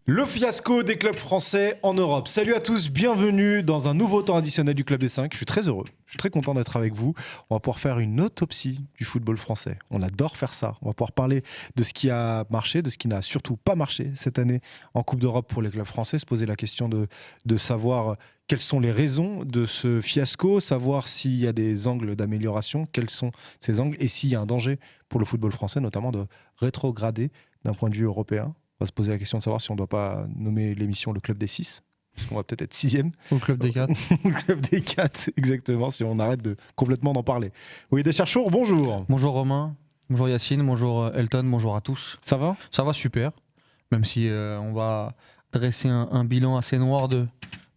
Le fiasco des clubs français en Europe. Salut à tous, bienvenue dans un nouveau temps additionnel du Club des 5. Je suis très heureux, je suis très content d'être avec vous. On va pouvoir faire une autopsie du football français. On adore faire ça. On va pouvoir parler de ce qui a marché, de ce qui n'a surtout pas marché cette année en Coupe d'Europe pour les clubs français. Se poser la question de savoir quelles sont les raisons de ce fiasco, savoir s'il y a des angles d'amélioration, quels sont ces angles et s'il y a un danger pour le football français, notamment de rétrograder d'un point de vue européen. On va se poser la question de savoir si on ne doit pas nommer l'émission le Club des 6, parce qu'on va peut-être être 6e. Ou le Club des 4. Ou le Club des 4, exactement, si on arrête complètement d'en parler. Oui, Descharchour, bonjour. Bonjour Romain, bonjour Yacine, bonjour Elton, bonjour à tous. Ça va ? Ça va super, même si on va dresser un bilan assez noir de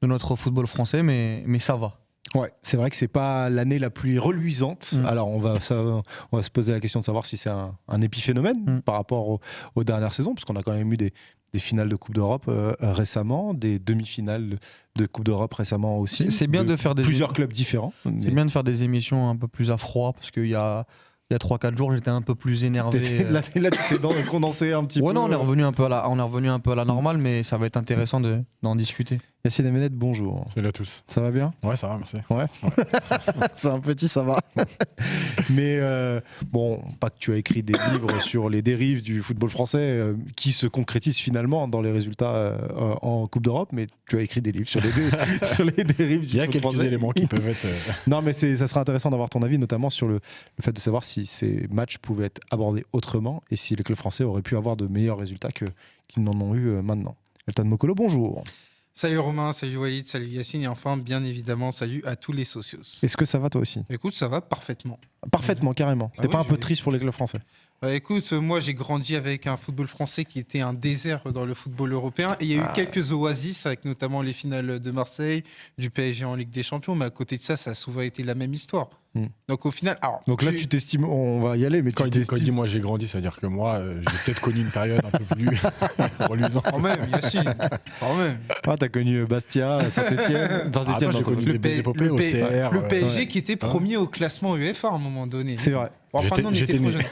notre football français, mais ça va. Ouais, c'est vrai que c'est pas l'année la plus reluisante. Alors on va se poser la question de savoir si c'est un épiphénomène par rapport aux dernières saisons, parce qu'on a quand même eu des finales de Coupe d'Europe récemment, des demi-finales de Coupe d'Europe récemment aussi. C'est bien de faire plusieurs clubs différents. C'est bien de faire des émissions un peu plus à froid, parce qu'il y a 3-4 jours, j'étais un peu plus énervé. Là, tu t'es condensé un petit peu. Ouais, non, on est revenu un peu à la normale, mais ça va être intéressant d'en discuter. Yacine Amenet, bonjour. Salut à tous. Ça va bien ? Ouais, ça va, merci. Ouais. C'est un petit, ça va. Mais bon, pas que tu as écrit des livres sur les dérives du football français qui se concrétisent finalement dans les résultats en Coupe d'Europe, mais tu as écrit des livres sur les dérives du football français. Il y a quelques éléments qui peuvent être... Non, mais ça sera intéressant d'avoir ton avis, notamment sur le fait de savoir si ces matchs pouvaient être abordés autrement et si les clubs français auraient pu avoir de meilleurs résultats qu'ils n'en ont eu maintenant. Elton Mokolo, bonjour. Salut Romain, salut Walid, salut Yacine et enfin, bien évidemment, salut à tous les socios. Est-ce que ça va toi aussi ? Écoute, ça va parfaitement. Parfaitement, carrément. T'es pas un peu triste pour les clubs français ? Écoute, moi j'ai grandi avec un football français qui était un désert dans le football européen et il y a eu quelques oasis avec notamment les finales de Marseille, du PSG en Ligue des Champions, mais à côté de ça, ça a souvent été la même histoire. Donc au final... Donc là tu t'estimes, on va y aller, mais quand il dit moi j'ai grandi, ça veut dire que moi j'ai peut-être connu une période un peu plus reluisante. Quand même, Yacine, quand même. Ah, t'as connu Bastia, Saint-Etienne, j'ai connu des belles épopées au CR. Le PSG qui était premier au classement UEFA à un moment donné. C'est vrai. Enfin, nous, on était trop jeunes.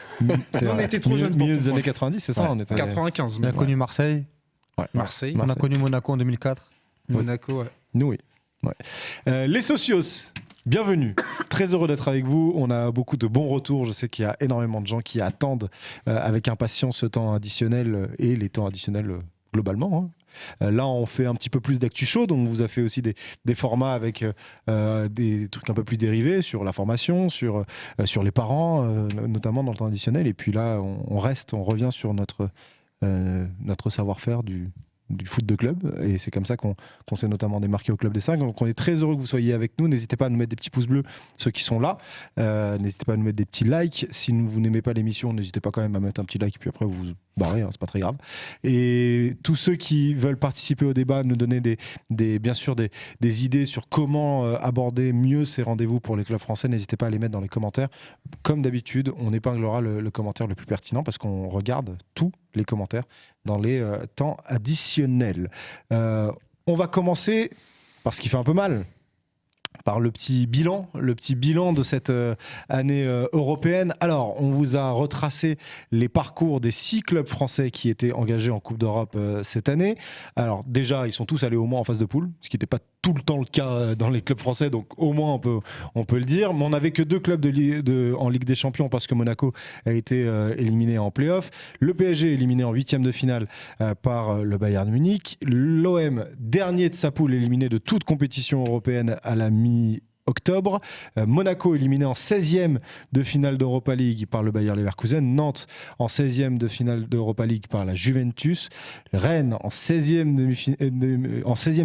On était trop jeunes. Milieu des années 90, c'est ça, ouais. On était... 95. On a connu Marseille. Ouais. Marseille. On a connu Monaco en 2004. Monaco, ouais. Nous, oui. Ouais. Les socios, bienvenue. Très heureux d'être avec vous. On a beaucoup de bons retours. Je sais qu'il y a énormément de gens qui attendent avec impatience ce temps additionnel et les temps additionnels globalement. Là, on fait un petit peu plus d'actu chaude. On vous a fait aussi des formats avec des trucs un peu plus dérivés sur la formation, sur les parents, notamment dans le temps additionnel. Et puis là, on revient sur notre savoir-faire du foot de club, et c'est comme ça qu'on s'est notamment démarqué au Club des 5. Donc on est très heureux que vous soyez avec nous. N'hésitez pas à nous mettre des petits pouces bleus, ceux qui sont là. N'hésitez pas à nous mettre des petits likes. Si vous n'aimez pas l'émission, n'hésitez pas quand même à mettre un petit like, et puis après vous vous barrez, c'est pas très grave. Et tous ceux qui veulent participer au débat, nous donner bien sûr des idées sur comment aborder mieux ces rendez-vous pour les clubs français, n'hésitez pas à les mettre dans les commentaires. Comme d'habitude, on épinglera le commentaire le plus pertinent parce qu'on regarde tous les commentaires dans les temps additionnels. On va commencer par ce qui fait un peu mal, par le petit bilan de cette année européenne. Alors, on vous a retracé les parcours des 6 clubs français qui étaient engagés en Coupe d'Europe cette année. Alors déjà, ils sont tous allés au moins en phase de poule, ce qui n'était pas tout le temps le cas dans les clubs français, donc au moins on peut le dire. Mais on n'avait que 2 clubs en Ligue des Champions parce que Monaco a été éliminé en play-off. Le PSG éliminé en 8e de finale par le Bayern Munich. L'OM, dernier de sa poule, éliminé de toute compétition européenne à la mi-octobre. Monaco éliminé en 16e de finale d'Europa League par le Bayer Leverkusen. Nantes en 16e de finale d'Europa League par la Juventus. Rennes en 16e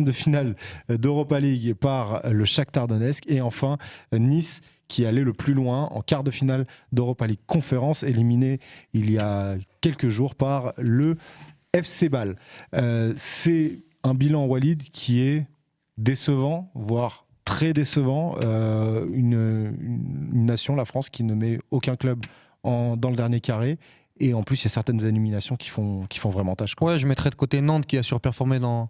de finale d'Europa League par le Shakhtar Donetsk. Et enfin Nice qui allait le plus loin en quart de finale d'Europa League Conférence, éliminé il y a quelques jours par le FC Bâle. C'est un bilan, Walid, qui est décevant, voire très décevant. Une nation, la France, qui ne met aucun club dans le dernier carré. Et en plus, il y a certaines éliminations qui font vraiment tâche. Ouais, je mettrais de côté Nantes qui a surperformé dans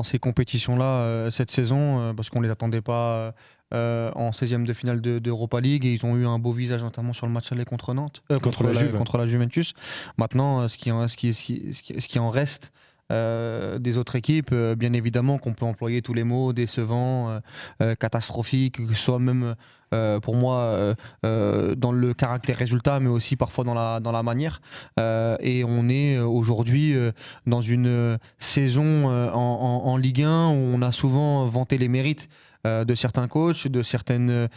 ces compétitions-là cette saison parce qu'on ne les attendait pas en 16e de finale d'Europa League et ils ont eu un beau visage notamment sur le match aller contre Nantes, contre la Juventus. Maintenant, ce qui en reste des autres équipes. Bien évidemment qu'on peut employer tous les mots, décevant, catastrophique, que ce soit même pour moi dans le caractère résultat, mais aussi parfois dans la manière. Et on est aujourd'hui dans une saison en Ligue 1 où on a souvent vanté les mérites de certains coachs, de certains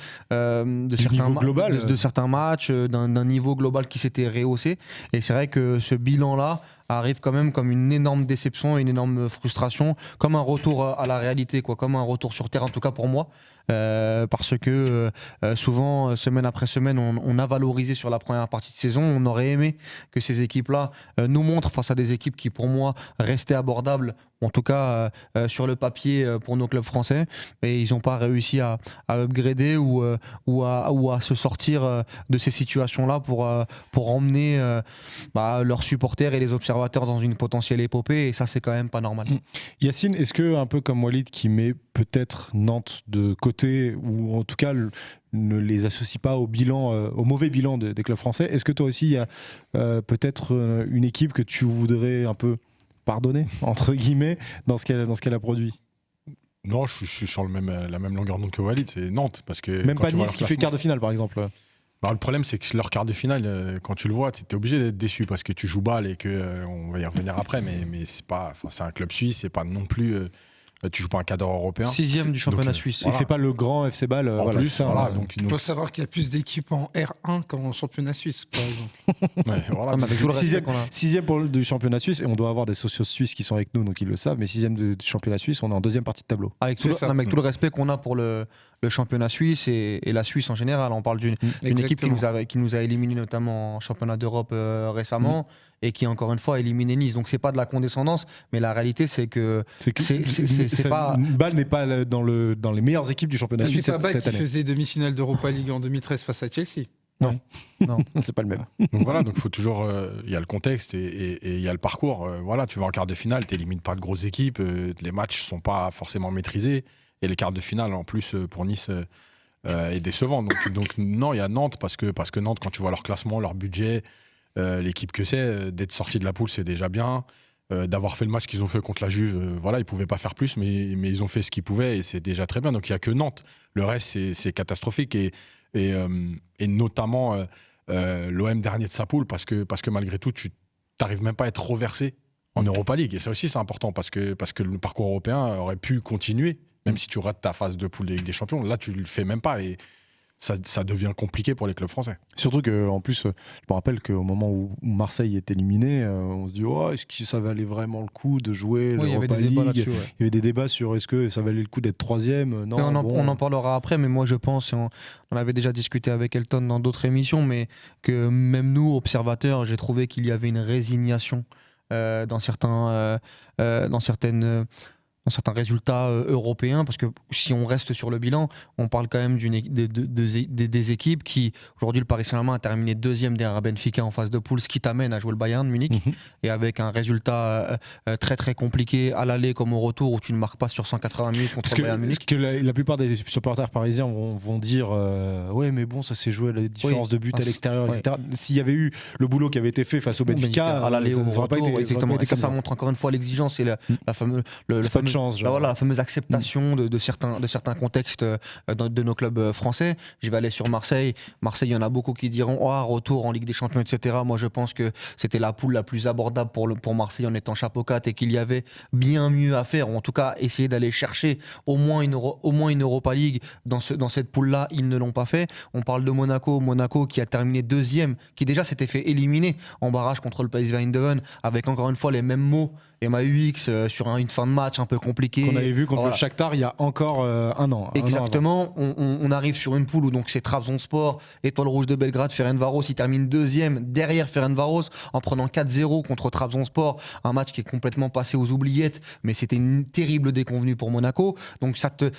matchs, d'un niveau global qui s'était rehaussé. Et c'est vrai que ce bilan-là arrive quand même comme une énorme déception, une énorme frustration, comme un retour à la réalité, quoi, comme un retour sur terre, en tout cas pour moi. Parce que souvent, semaine après semaine, on a valorisé sur la première partie de saison. On aurait aimé que ces équipes-là nous montrent face à des équipes qui, pour moi, restaient abordables, en tout cas sur le papier pour nos clubs français. Et ils n'ont pas réussi à upgrader ou à se sortir de ces situations-là pour emmener leurs supporters et les observateurs dans une potentielle épopée. Et ça, c'est quand même pas normal. Yacine, est-ce que, un peu comme Walid qui met peut-être Nantes de côté, ou en tout cas ne les associe pas au mauvais bilan des clubs français, est-ce que toi aussi il y a peut-être une équipe que tu voudrais un peu pardonner, entre guillemets, dans ce qu'elle a produit? Non, je suis sur la même longueur d'onde que Walid, c'est Nantes. Parce que même pas Nice qui fait quart de finale par exemple. Le problème, c'est que leur quart de finale, quand tu le vois, tu es obligé d'être déçu parce que tu joues balle et qu'on va y revenir après, mais c'est un club suisse, c'est pas non plus. Tu joues pas un cadre européen. 6e du championnat suisse. Et c'est pas le grand FC Bâle. En plus, donc il faut savoir qu'il y a plus d'équipes en R1 qu'en championnat suisse, par exemple. Ouais, voilà. Sixième du championnat suisse, et on doit avoir des socios suisses qui sont avec nous, donc ils le savent, mais 6e du championnat suisse, on est en 2e partie de tableau. Avec tout le respect qu'on a pour le championnat suisse et la Suisse en général. On parle d'une équipe qui nous a éliminés notamment en championnat d'Europe récemment. Et qui encore une fois a éliminé Nice. Donc c'est pas de la condescendance, mais la réalité c'est que c'est pas. Bâle n'est pas dans les meilleures équipes du championnat suisse cette année. Qui faisait demi-finale d'Europa League en 2013 face à Chelsea. Non, c'est pas le même. Donc voilà, donc faut toujours. Il y a le contexte et il y a le parcours. Voilà, tu vas en quart de finale, t'élimines pas de grosses équipes, les matchs sont pas forcément maîtrisés et les quarts de finale en plus pour Nice est décevant. Donc non, il y a Nantes parce que Nantes, quand tu vois leur classement, leur budget. L'équipe que c'est, d'être sorti de la poule, c'est déjà bien. D'avoir fait le match qu'ils ont fait contre la Juve, voilà, ils ne pouvaient pas faire plus, mais ils ont fait ce qu'ils pouvaient et c'est déjà très bien. Donc il n'y a que Nantes. Le reste, c'est catastrophique. Et notamment l'OM dernier de sa poule, parce que malgré tout, tu n'arrives même pas à être reversé en Europa League. Et ça aussi, c'est important parce que le parcours européen aurait pu continuer, même si tu rates ta phase de poule de Ligue des Champions. Là, tu ne le fais même pas. Et ça devient compliqué pour les clubs français. Surtout qu'en plus, je me rappelle qu'au moment où Marseille est éliminé, on se dit est-ce que ça valait vraiment le coup de jouer l'Europa League ? Il y avait des débats sur est-ce que ça valait le coup d'être 3e ? Non, on en parlera après, mais moi je pense, on avait déjà discuté avec Elton dans d'autres émissions, mais que même nous, observateurs, j'ai trouvé qu'il y avait une résignation dans certains résultats européens, parce que si on reste sur le bilan, on parle quand même des équipes qui, aujourd'hui le Paris Saint-Germain a terminé 2e derrière Benfica en phase de poule, ce qui t'amène à jouer le Bayern de Munich, et avec un résultat très très compliqué à l'aller comme au retour où tu ne marques pas sur 180 minutes contre le Bayern Munich. Parce que la plupart des supporters parisiens vont dire ouais mais bon ça s'est joué à la différence de but à l'extérieur, etc. S'il y avait eu le boulot qui avait été fait face au Benfica, à l'aller, ça n'aurait pas été exactement. Et ça montre encore une fois l'exigence et la fameuse la fameuse acceptation de certains contextes de nos clubs français. Je vais aller sur Marseille. Marseille, il y en a beaucoup qui diront retour en Ligue des Champions, etc. Moi, je pense que c'était la poule la plus abordable pour Marseille en étant chapeau 4 et qu'il y avait bien mieux à faire, ou en tout cas essayer d'aller chercher au moins une Europa League dans cette poule-là. Ils ne l'ont pas fait. On parle de Monaco qui a terminé 2e, qui déjà s'était fait éliminer en barrage contre le PSV Eindhoven, avec encore une fois les mêmes mots. MAUX sur une fin de match un peu compliquée. Qu'on avait vu contre le Shakhtar il y a encore un an. Exactement. On arrive sur une poule où donc c'est Trabzonspor, Étoile Rouge de Belgrade, Ferencvaros, il termine 2e derrière Ferencvaros en prenant 4-0 contre Trabzonspor. Un match qui est complètement passé aux oubliettes, mais c'était une terrible déconvenue pour Monaco. Donc ça te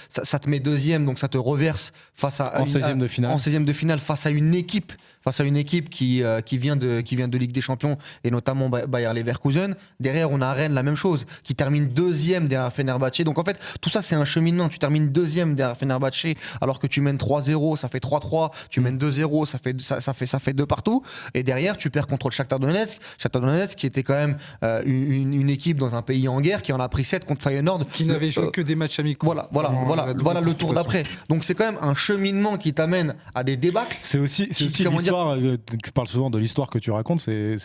met 2e, donc ça te reverse face à en 16e de finale. En 16e de finale face à une équipe face à une équipe qui vient de Ligue des Champions et notamment Bayer Leverkusen. Derrière, on a Rennes, la même chose, qui termine deuxième derrière Fenerbahçe. Donc en fait, tout ça, c'est un cheminement. Tu termines deuxième derrière Fenerbahçe alors que tu mènes 3-0, ça fait 3-3. Tu mènes 2-0, ça fait 2 partout. Et derrière, tu perds contre le Shakhtar Donetsk. Shakhtar Donetsk qui était quand même une équipe dans un pays en guerre, qui en a pris 7 contre Feyenoord. Qui n'avait joué que des matchs amicaux. Voilà le tour d'après. Donc c'est quand même un cheminement qui t'amène à des débâcles. C'est aussi l'histoire, tu parles souvent de l'histoire que tu racontes, c'est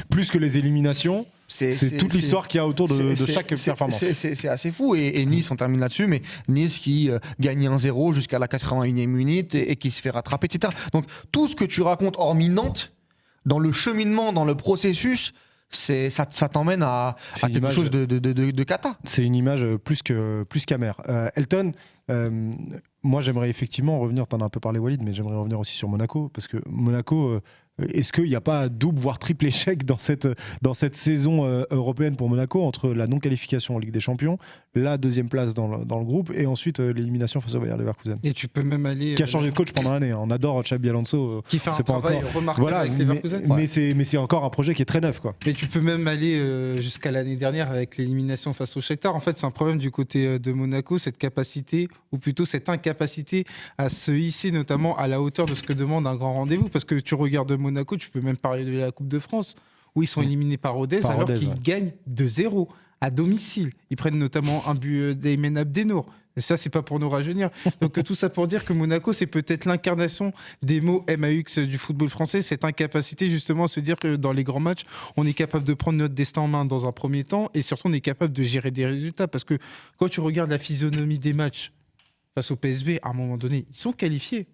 plus que les éliminations, c'est toute l'histoire qu'il y a autour de chaque performance. C'est assez fou, et Nice, on termine là-dessus, mais Nice qui gagne 1-0 jusqu'à la 81e minute et qui se fait rattraper, etc. Donc tout ce que tu racontes hormis Nantes, dans le cheminement, dans le processus, ça t'emmène à quelque chose de cata. C'est une image plus qu'amère. Elton, moi j'aimerais effectivement revenir, t'en as un peu parlé Walid, mais j'aimerais revenir aussi sur Monaco, parce que Monaco, est-ce qu'il n'y a pas double voire triple échec dans cette saison européenne pour Monaco, entre la non-qualification en Ligue des Champions, la deuxième place dans le groupe, et ensuite l'élimination face au Bayer Leverkusen, et tu peux même aller qui a changé de coach pendant l'année, hein. On adore Xabi Alonso, qui fait un travail remarquable avec Leverkusen, mais c'est encore un projet qui est très neuf, quoi. Mais tu peux même aller jusqu'à l'année dernière avec l'élimination face au Shakhtar. En fait, c'est un problème du côté de Monaco, cette capacité, ou plutôt cette incapacité à se hisser notamment à la hauteur de ce que demande un grand rendez-vous. Parce que tu regardes Monaco, tu peux même parler de la Coupe de France, où ils sont éliminés par Rodez, alors qu'ils gagnent 2-0 à domicile. Ils prennent notamment un but d'Aymen Abdenour. Et ça, c'est pas pour nous rajeunir. Donc tout ça pour dire que Monaco, c'est peut-être l'incarnation des mots MAX du football français, cette incapacité justement à se dire que dans les grands matchs, on est capable de prendre notre destin en main dans un premier temps, et surtout on est capable de gérer des résultats. Parce que quand tu regardes la physionomie des matchs face au PSV, à un moment donné, ils sont qualifiés.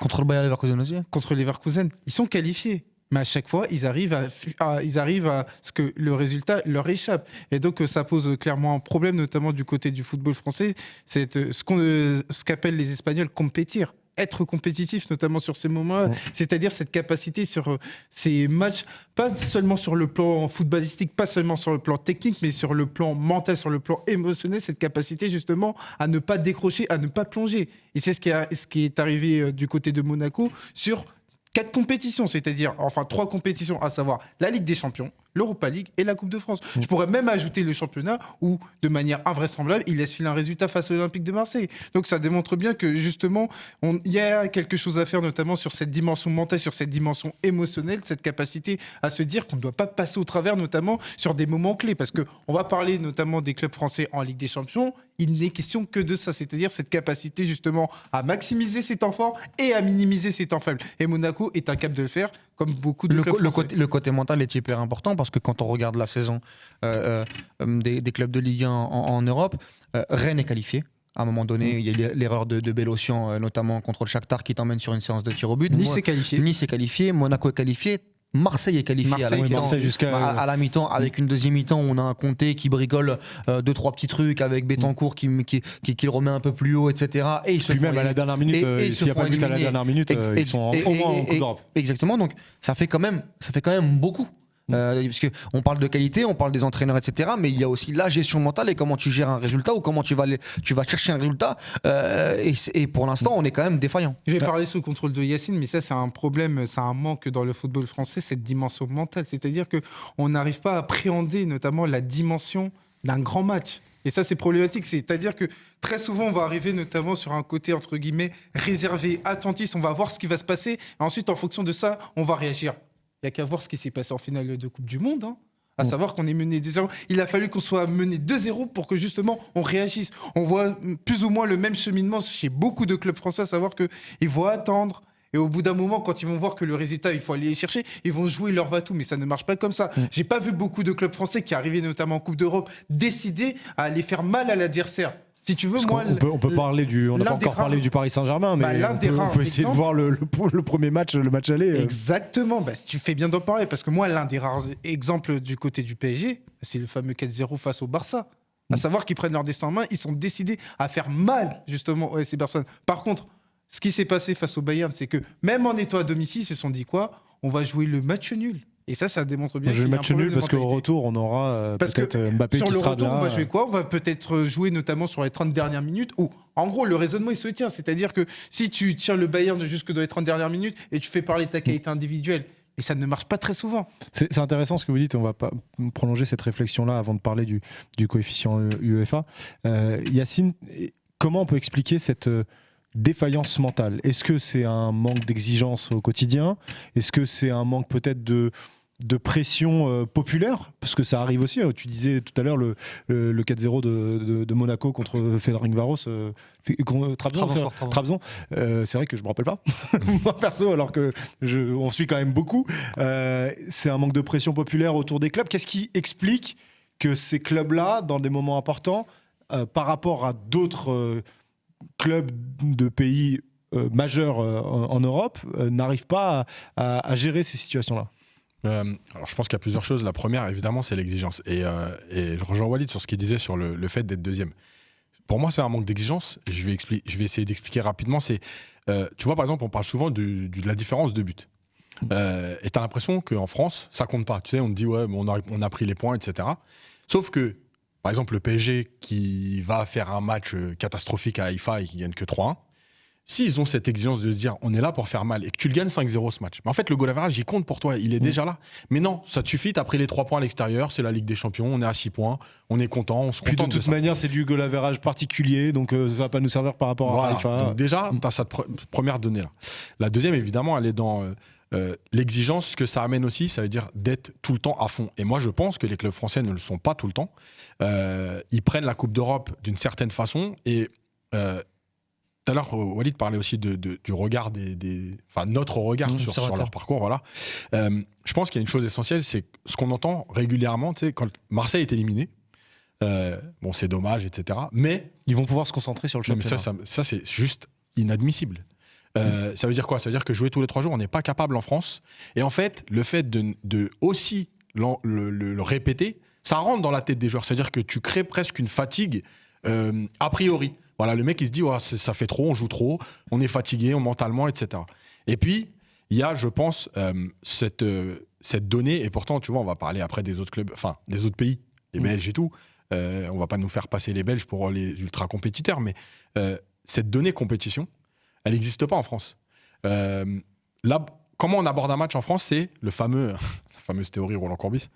Contre le Bayer Leverkusen aussi. Contre les Leverkusen, ils sont qualifiés. Mais à chaque fois, ils arrivent à ce que le résultat leur échappe. Et donc, ça pose clairement un problème, notamment du côté du football français. C'est ce qu'appellent les Espagnols compétir. Être compétitif, notamment sur ces moments-là, c'est-à-dire cette capacité sur ces matchs, pas seulement sur le plan footballistique, pas seulement sur le plan technique, mais sur le plan mental, sur le plan émotionnel, cette capacité justement à ne pas décrocher, à ne pas plonger. Et c'est ce qui est arrivé du côté de Monaco sur 4 compétitions, c'est-à-dire 3 compétitions, à savoir la Ligue des Champions, l'Europa League et la Coupe de France. Je pourrais même ajouter le championnat où, de manière invraisemblable, il laisse filer un résultat face à l'Olympique de Marseille. Donc ça démontre bien que justement, il y a quelque chose à faire, notamment sur cette dimension mentale, sur cette dimension émotionnelle, cette capacité à se dire qu'on ne doit pas passer au travers, notamment sur des moments clés. Parce qu'on va parler notamment des clubs français en Ligue des Champions, il n'est question que de ça, c'est-à-dire cette capacité justement à maximiser ses temps forts et à minimiser ses temps faibles. Et Monaco est incapable de le faire, comme beaucoup de clubs français. Le côté mental est hyper important, parce que quand on regarde la saison des clubs de Ligue 1 en Europe, Rennes est qualifié. À un moment donné, il y a l'erreur de Bélocian, notamment contre le Shakhtar, qui t'emmène sur une séance de tir au but. Nice est qualifié, Monaco est qualifié. Marseille est qualifié à la mi-temps, avec une deuxième mi-temps où on a un Conte qui bricole 2-3 petits trucs avec Betancourt qui le remet un peu plus haut, etc. Et ils se puis même à la dernière minute, s'il n'y a pas de but à la dernière minute, ils sont au moins en Coupe d'Europe. Exactement, donc ça fait quand même beaucoup. Parce qu'on parle de qualité, on parle des entraîneurs, etc. Mais il y a aussi la gestion mentale et comment tu gères un résultat, ou comment tu vas chercher un résultat. Et pour l'instant, on est quand même défaillant. Je vais parler sous le contrôle de Yacine, mais ça, c'est un problème, c'est un manque dans le football français, cette dimension mentale. C'est-à-dire qu'on n'arrive pas à appréhender notamment la dimension d'un grand match. Et ça, c'est problématique. C'est-à-dire que très souvent, on va arriver notamment sur un côté, entre guillemets, réservé, attentiste. On va voir ce qui va se passer. Et ensuite, en fonction de ça, on va réagir. Il n'y a qu'à voir ce qui s'est passé en finale de Coupe du Monde, à savoir qu'on est mené 2-0. Il a fallu qu'on soit mené 2-0 pour que justement on réagisse. On voit plus ou moins le même cheminement chez beaucoup de clubs français, à savoir qu'ils vont attendre. Et au bout d'un moment, quand ils vont voir que le résultat, il faut aller les chercher, ils vont jouer leur va-tout. Mais ça ne marche pas comme ça. J'ai pas vu beaucoup de clubs français qui arrivaient notamment en Coupe d'Europe décider à aller faire mal à l'adversaire. Si tu veux, moi, on peut parler on n'a pas encore parlé du Paris Saint-Germain, mais on peut essayer de voir le premier match, le match aller. Exactement, tu fais bien d'en parler, parce que moi, l'un des rares exemples du côté du PSG, c'est le fameux 4-0 face au Barça. À savoir qu'ils prennent leur destin en main, ils sont décidés à faire mal, justement, ces personnes. Par contre, ce qui s'est passé face au Bayern, c'est que même en étant à domicile, ils se sont dit quoi ? On va jouer le match nul. Et ça démontre bien Je vais qu'il y a un match problème nul de parce qu'au mentalité. retour, on aura Parce que peut-être Mbappé sur qui le sera retour, là. on va jouer quoi? On va peut-être jouer notamment sur les 30 dernières minutes. Ou en gros, le raisonnement, il se tient. C'est-à-dire que si tu tiens le Bayern jusque dans les 30 dernières minutes et tu fais parler ta qualité individuelle, et ça ne marche pas très souvent. C'est intéressant ce que vous dites, on va pas prolonger cette réflexion-là avant de parler du coefficient UEFA. Yacine, comment on peut expliquer cette défaillance mentale? Est-ce que c'est un manque d'exigence au quotidien? Est-ce que c'est un manque peut-être de pression populaire? Parce que ça arrive aussi, tu disais tout à l'heure le 4-0 de Monaco contre Ferencváros, Trabzon. C'est vrai que je me rappelle pas, moi perso, alors que on suit quand même beaucoup. C'est un manque de pression populaire autour des clubs. Qu'est-ce qui explique que ces clubs-là, dans des moments importants, par rapport à d'autres clubs de pays majeurs en Europe, n'arrivent pas à gérer ces situations-là? Alors je pense qu'il y a plusieurs choses. La première, évidemment, c'est l'exigence. Et je rejoins Walid sur ce qu'il disait sur le fait d'être deuxième. Pour moi, c'est un manque d'exigence. Je vais essayer d'expliquer rapidement. Tu vois, par exemple, on parle souvent de la différence de but. Et tu as l'impression qu'en France, ça compte pas. Tu sais, on te dit, ouais, mais on a pris les points, etc. Sauf que, par exemple, le PSG qui va faire un match catastrophique à Haïfa et qui gagne que 3-1, s'ils ont cette exigence de se dire on est là pour faire mal et que tu le gagnes 5-0 ce match, mais en fait le goal average il compte pour toi, il est déjà là. Mais non, ça te suffit, t'as pris les 3 points à l'extérieur, c'est la Ligue des Champions, on est à 6 points, on est content, on se Puis de contente toute manière, c'est du goal average particulier, donc ça va pas nous servir par rapport à Haïfa. Donc déjà, t'as cette première donnée là. La deuxième, évidemment, elle est dans l'exigence. Ce que ça amène aussi, ça veut dire d'être tout le temps à fond. Et moi, je pense que les clubs français ne le sont pas tout le temps. Ils prennent la Coupe d'Europe d'une certaine façon et tout à l'heure, Walid parlait aussi du regard enfin notre regard sur leur parcours. Voilà. Je pense qu'il y a une chose essentielle, c'est ce qu'on entend régulièrement, tu sais, quand Marseille est éliminé. Bon, c'est dommage, etc. Mais ils vont pouvoir se concentrer sur le championnat. Mais ça, c'est juste inadmissible. Ça veut dire quoi? Ça veut dire que jouer tous les 3 jours, on n'est pas capable en France. Et en fait, le fait de aussi le répéter, ça rentre dans la tête des joueurs. C'est-à-dire que tu crées presque une fatigue a priori. Voilà, le mec, il se dit, oh, ça fait trop, on joue trop, on est fatigué, mentalement, etc. Et puis, il y a, je pense, cette donnée, et pourtant, tu vois, on va parler après des autres clubs, enfin, des autres pays, les Belges et tout. On va pas nous faire passer les Belges pour les ultra-compétiteurs, mais cette donnée compétition, elle n'existe pas en France. Là, comment on aborde un match en France? C'est la fameuse théorie Roland Courbis.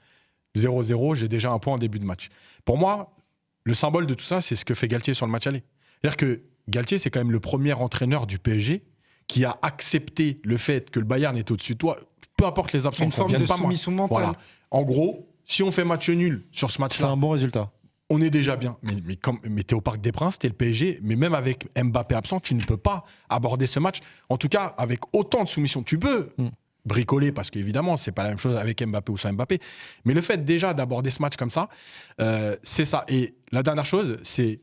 0-0, j'ai déjà un point en début de match. Pour moi, le symbole de tout ça, c'est ce que fait Galtier sur le match aller. C'est-à-dire que Galtier, c'est quand même le premier entraîneur du PSG qui a accepté le fait que le Bayern est au-dessus de toi, peu importe les absences. Une forme de soumission mentale. Voilà. En gros, si on fait match nul sur ce match-là, c'est un bon résultat. On est déjà bien. Mais t'es au Parc des Princes, t'es le PSG, mais même avec Mbappé absent, tu ne peux pas aborder ce match. En tout cas, avec autant de soumission, tu peux bricoler, parce qu'évidemment, c'est pas la même chose avec Mbappé ou sans Mbappé. Mais le fait déjà d'aborder ce match comme ça, c'est ça. Et la dernière chose, c'est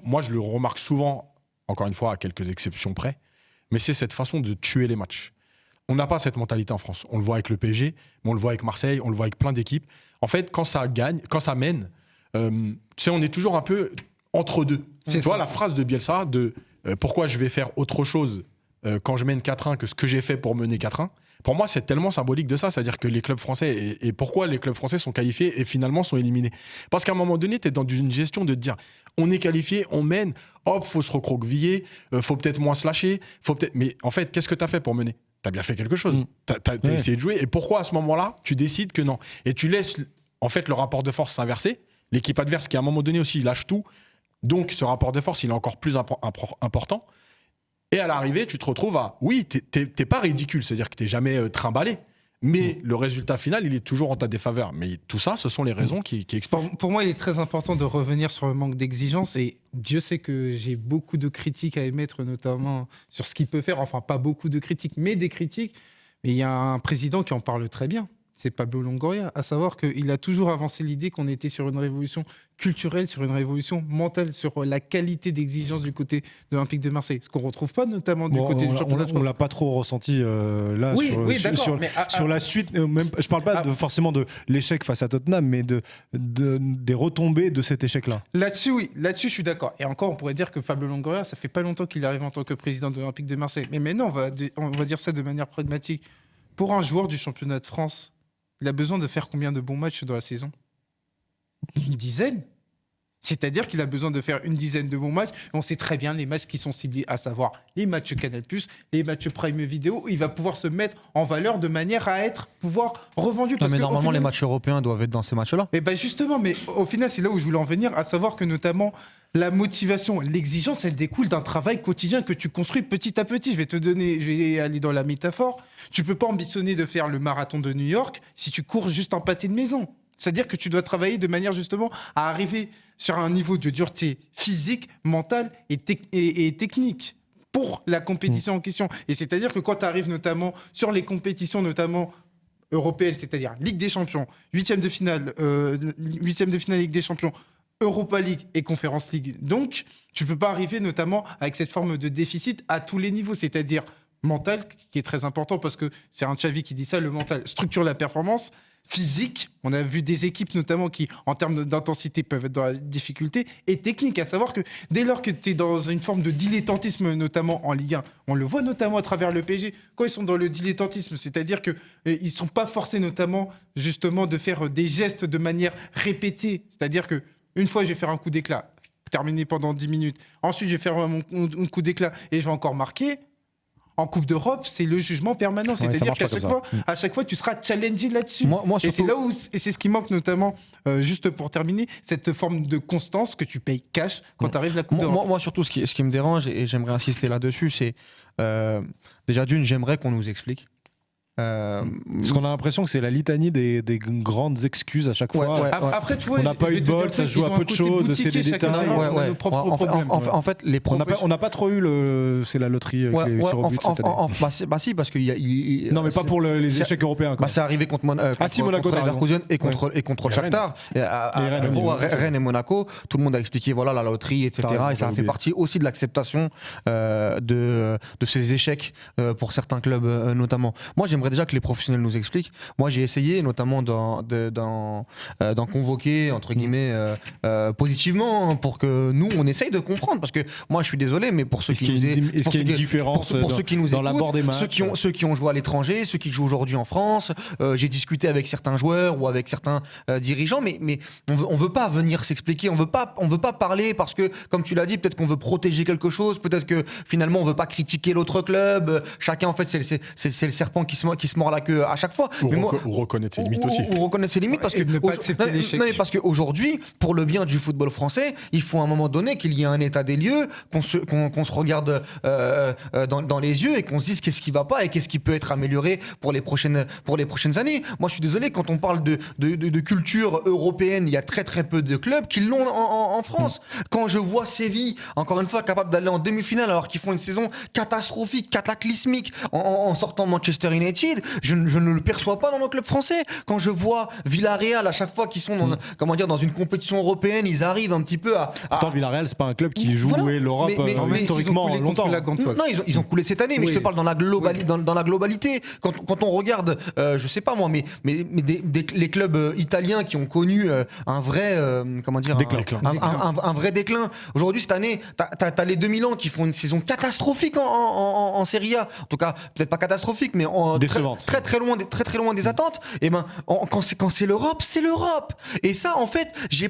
moi, je le remarque souvent, encore une fois, à quelques exceptions près, mais c'est cette façon de tuer les matchs. On n'a pas cette mentalité en France. On le voit avec le PSG, mais on le voit avec Marseille, on le voit avec plein d'équipes. En fait, quand ça gagne, quand ça mène, tu sais, on est toujours un peu entre deux. Tu vois la phrase de Bielsa de pourquoi je vais faire autre chose quand je mène 4-1 que ce que j'ai fait pour mener 4-1. Pour moi, c'est tellement symbolique de ça. C'est-à-dire que les clubs français, et pourquoi les clubs français sont qualifiés et finalement sont éliminés. Parce qu'à un moment donné, tu es dans une gestion de te dire, on est qualifié, on mène, hop, faut se recroqueviller, faut peut-être moins se lâcher, mais en fait, qu'est-ce que tu as fait pour mener? Tu as bien fait quelque chose. Tu as essayé de jouer. Et pourquoi à ce moment-là, tu décides que non? Et tu laisses en fait le rapport de force s'inverser. L'équipe adverse qui, à un moment donné aussi, lâche tout. Donc, ce rapport de force, il est encore plus important. Et à l'arrivée, tu te retrouves à... Oui, t'es pas ridicule, c'est-à-dire que t'es jamais trimballé. Mais le résultat final, il est toujours en ta défaveur. Mais tout ça, ce sont les raisons qui expliquent. Pour moi, il est très important de revenir sur le manque d'exigence. Et Dieu sait que j'ai beaucoup de critiques à émettre, notamment sur ce qu'il peut faire. Enfin, pas beaucoup de critiques, mais des critiques. Mais il y a un président qui en parle très bien. C'est Pablo Longoria, à savoir qu'il a toujours avancé l'idée qu'on était sur une révolution culturelle, sur une révolution mentale, sur la qualité d'exigence du côté de l'Olympique de Marseille. Ce qu'on ne retrouve pas notamment du côté du championnat de France. On ne l'a pas trop ressenti là sur la suite. Même, je ne parle pas forcément de l'échec face à Tottenham, mais des retombées de cet échec-là. Là-dessus, oui. Là-dessus, je suis d'accord. Et encore, on pourrait dire que Pablo Longoria, ça fait pas longtemps qu'il arrive en tant que président de l'Olympique de Marseille. Mais maintenant, on va dire ça de manière pragmatique. Pour un joueur du championnat de France, il a besoin de faire combien de bons matchs dans la saison? Une dizaine. C'est-à-dire qu'il a besoin de faire une dizaine de bons matchs. On sait très bien les matchs qui sont ciblés, à savoir les matchs Canal+, les matchs Prime Video. Il va pouvoir se mettre en valeur de manière à pouvoir revendu. Mais normalement, les matchs européens doivent être dans ces matchs-là. Et ben justement, mais au final, c'est là où je voulais en venir, à savoir que notamment la motivation, l'exigence, elle découle d'un travail quotidien que tu construis petit à petit. Je vais aller dans la métaphore. Tu peux pas ambitionner de faire le marathon de New York si tu cours juste un pâté de maison. C'est-à-dire que tu dois travailler de manière justement à arriver sur un niveau de dureté physique, mentale et technique pour la compétition en question. Et c'est-à-dire que quand tu arrives notamment sur les compétitions, notamment européennes, c'est-à-dire Ligue des Champions, huitième de finale Ligue des Champions, Europa League et Conference League. Donc, tu peux pas arriver notamment avec cette forme de déficit à tous les niveaux, c'est-à-dire mental, qui est très important parce que c'est un Xavi qui dit ça, le mental structure la performance. Physique, on a vu des équipes notamment qui, en termes d'intensité, peuvent être dans la difficulté, et technique, à savoir que dès lors que tu es dans une forme de dilettantisme, notamment en Ligue 1, on le voit notamment à travers le PSG, quand ils sont dans le dilettantisme, c'est-à-dire qu'ils ne sont pas forcés notamment justement de faire des gestes de manière répétée, c'est-à-dire que une fois je vais faire un coup d'éclat, terminé pendant 10 minutes, ensuite je vais faire mon coup d'éclat et je vais encore marquer. En Coupe d'Europe, c'est le jugement permanent. Ouais, c'est-à-dire qu'à chaque fois, tu seras challengé là-dessus. Moi, et surtout... c'est là où c'est ce qui manque notamment, juste pour terminer, cette forme de constance que tu payes cash quand tu arrives à la Coupe d'Europe. Moi, surtout, ce qui me dérange, et j'aimerais insister là-dessus, c'est déjà d'une, j'aimerais qu'on nous explique. Parce qu'on a l'impression que c'est la litanie des grandes excuses à chaque fois. Après, tu vois, on n'a pas eu de bol, ça se joue à peu de choses, c'est des détails. En fait, les on n'a pas trop eu c'est la loterie avec les tirs au but cette année. Bah si, parce qu'il y a... Non, mais pas pour les échecs européens. C'est arrivé contre Monaco, Leverkusen et contre Shakhtar. Rennes et Monaco, tout le monde a expliqué voilà la loterie, etc. Et ça a fait partie aussi de l'acceptation de ces échecs pour certains clubs notamment. Moi, j'aimerais déjà que les professionnels nous expliquent. Moi, j'ai essayé notamment d'en convoquer, entre guillemets, positivement pour que nous, on essaye de comprendre. Parce que moi, je suis désolé, mais pour ceux qui nous écoutent, ceux qui ont joué à l'étranger, ceux qui jouent aujourd'hui en France, j'ai discuté avec certains joueurs ou avec certains dirigeants, mais on veut pas venir s'expliquer, on veut pas parler parce que, comme tu l'as dit, peut-être qu'on veut protéger quelque chose, peut-être que finalement, on veut pas critiquer l'autre club. Chacun, en fait, c'est le serpent qui se mord la queue à chaque fois. Ou reconnaître ses limites aussi. Ou reconnaître ses limites parce que ne pas accepter l'échec. Non, mais parce qu'aujourd'hui, pour le bien du football français, il faut à un moment donné qu'il y ait un état des lieux, qu'on se regarde dans les yeux et qu'on se dise qu'est-ce qui va pas et qu'est-ce qui peut être amélioré pour les prochaines années. Moi, je suis désolé, quand on parle de culture européenne, il y a très très peu de clubs qui l'ont en France. Quand je vois Séville, encore une fois, capable d'aller en demi-finale alors qu'ils font une saison catastrophique, cataclysmique en sortant Manchester United, je ne le perçois pas dans nos clubs français. Quand je vois Villarreal, à chaque fois qu'ils sont dans une compétition européenne, ils arrivent un petit peu à... Pourtant, Villarreal, c'est pas un club qui joue l'Europe historiquement longtemps. Non, ils ont coulé cette année, mais je te parle dans la globalité. Quand on regarde, je sais pas moi, mais les clubs italiens qui ont connu un vrai déclin. Un vrai déclin. Aujourd'hui, cette année, t'as les 2000 ans qui font une saison catastrophique en Serie A. En tout cas, peut-être pas catastrophique, mais très loin des attentes. Et quand c'est l'Europe, c'est l'Europe. Et ça, en fait, j'ai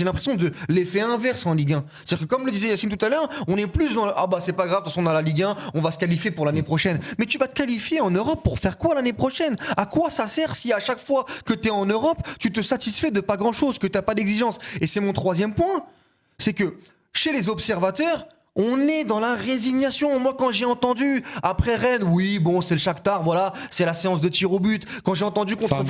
l'impression de l'effet inverse en Ligue 1. C'est-à-dire que, comme le disait Yacine tout à l'heure, on est plus dans c'est pas grave, de toute façon on a la Ligue 1, on va se qualifier pour l'année prochaine. Mais tu vas te qualifier en Europe pour faire quoi l'année prochaine? À quoi ça sert si à chaque fois que t'es en Europe, tu te satisfais de pas grand-chose, que t'as pas d'exigence? Et c'est mon troisième point, c'est que chez les observateurs, on est dans la résignation. Moi, quand j'ai entendu après Rennes, oui, bon, c'est le Shakhtar, voilà, c'est la séance de tir au but. Quand j'ai entendu contre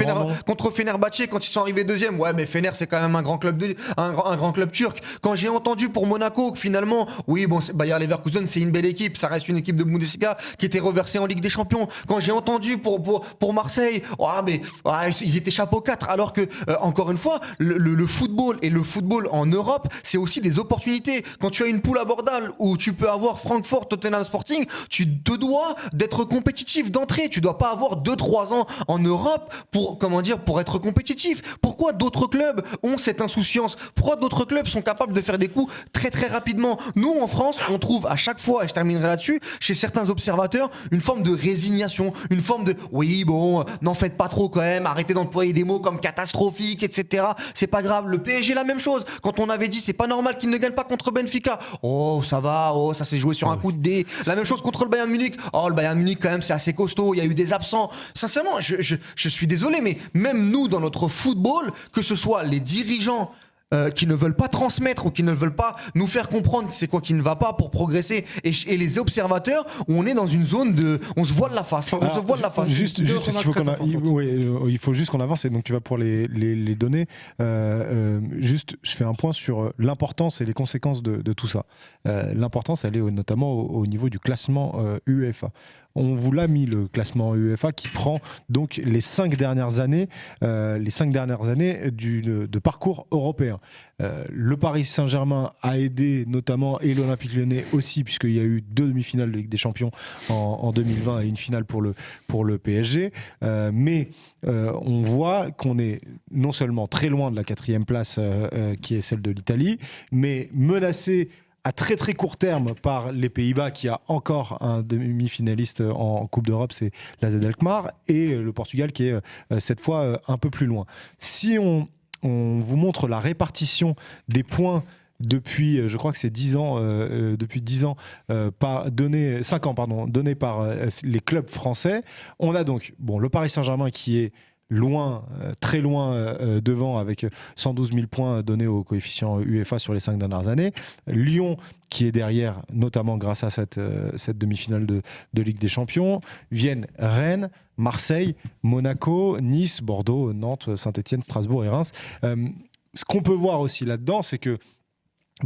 Fenerbahçe, quand ils sont arrivés deuxième, ouais, mais Fener, c'est quand même un grand club un grand club turc. Quand j'ai entendu pour Monaco que finalement, oui, bon, Bayer Leverkusen, c'est une belle équipe, ça reste une équipe de Bundesliga qui était reversée en Ligue des Champions. Quand j'ai entendu pour Marseille, ils étaient chapeau 4, alors que encore une fois, le football et le football en Europe, c'est aussi des opportunités. Quand tu as une poule abordable où tu peux avoir Francfort, Tottenham Sporting, tu te dois d'être compétitif d'entrée. Tu dois pas avoir 2-3 ans en Europe pour être compétitif. Pourquoi d'autres clubs ont cette insouciance? Pourquoi d'autres clubs sont capables de faire des coups très très rapidement? Nous, en France, on trouve à chaque fois, et je terminerai là-dessus, chez certains observateurs, une forme de résignation, une forme de oui, bon, n'en faites pas trop quand même, arrêtez d'employer des mots comme catastrophique, etc. C'est pas grave. Le PSG, la même chose. Quand on avait dit c'est pas normal qu'il ne gagne pas contre Benfica, oh ça va, oh ça s'est joué sur un coup de dé. La même chose contre le Bayern Munich. Oh le Bayern Munich quand même c'est assez costaud, il y a eu des absents. Sincèrement, je suis désolé, mais même nous dans notre football, que ce soit les dirigeants qui ne veulent pas transmettre ou qui ne veulent pas nous faire comprendre c'est quoi qui ne va pas pour progresser et les observateurs, on est dans une zone de on se voile la face. On se voile la face. Juste il faut juste qu'on avance et donc tu vas pour les données. Juste, je fais un point sur l'importance et les conséquences de tout ça. L'importance, elle est notamment au niveau du classement UEFA. On vous l'a mis, le classement UEFA, qui prend donc les 5 dernières années, de parcours européen. Le Paris Saint-Germain a aidé notamment, et l'Olympique Lyonnais aussi, puisqu'il y a eu 2 demi-finales de Ligue des Champions en 2020 et une finale pour le PSG. Mais on voit qu'on est non seulement très loin de la 4e place, qui est celle de l'Italie, mais menacé à très très court terme par les Pays-Bas, qui a encore un demi-finaliste en Coupe d'Europe, c'est l'AZ Alkmaar, et le Portugal qui est cette fois un peu plus loin. Si on vous montre la répartition des points depuis, je crois que c'est 10 ans, donnés par les clubs français, on a donc le Paris Saint-Germain qui est loin, très loin devant, avec 112 000 points donnés au coefficient UEFA sur les 5 dernières années. Lyon qui est derrière, notamment grâce à cette demi-finale de Ligue des Champions. Viennent Rennes, Marseille, Monaco, Nice, Bordeaux, Nantes, Saint-Etienne, Strasbourg et Reims. Ce qu'on peut voir aussi là-dedans, c'est que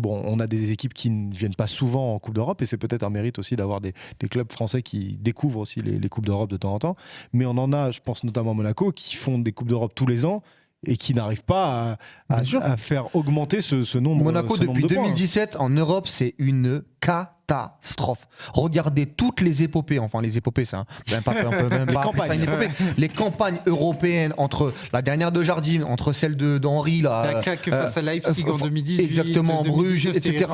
on a des équipes qui ne viennent pas souvent en Coupe d'Europe, et c'est peut-être un mérite aussi d'avoir des clubs français qui découvrent aussi les Coupes d'Europe de temps en temps. Mais on en a, je pense notamment à Monaco, qui font des Coupes d'Europe tous les ans et qui n'arrivent pas à faire augmenter ce nombre. Monaco, depuis 2017, en Europe, c'est une catastrophe. Regardez toutes les épopées, c'est même pas une épopée. Les campagnes européennes, entre la dernière de Jardim, entre celle d'Henry, la claque face à Leipzig en 2018, exactement, Bruges, etc.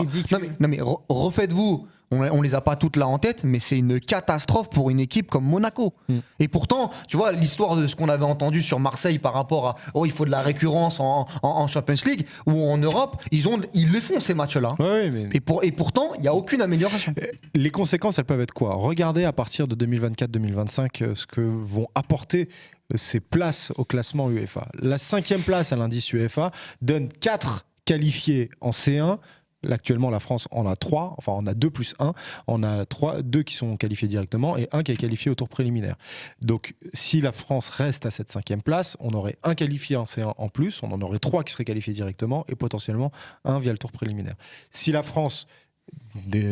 Non mais refaites-vous. On les a pas toutes là en tête, mais c'est une catastrophe pour une équipe comme Monaco. Et pourtant, tu vois, l'histoire de ce qu'on avait entendu sur Marseille par rapport à il faut de la récurrence en Champions League ou en Europe, ils les font ces matchs-là. Ouais, mais... Et pourtant, il n'y a aucune amélioration. Les conséquences, elles peuvent être quoi? Regardez à partir de 2024-2025 ce que vont apporter ces places au classement UEFA. La 5e place à l'indice UEFA donne 4 qualifiés en C1. Là, actuellement, la France en a 3, enfin on a 2 plus 1, on a 2 qui sont qualifiés directement et 1 qui est qualifié au tour préliminaire. Donc si la France reste à cette 5e place, on aurait 1 qualifié en C1 en plus, on en aurait 3 qui seraient qualifiés directement et potentiellement 1 via le tour préliminaire. Si la France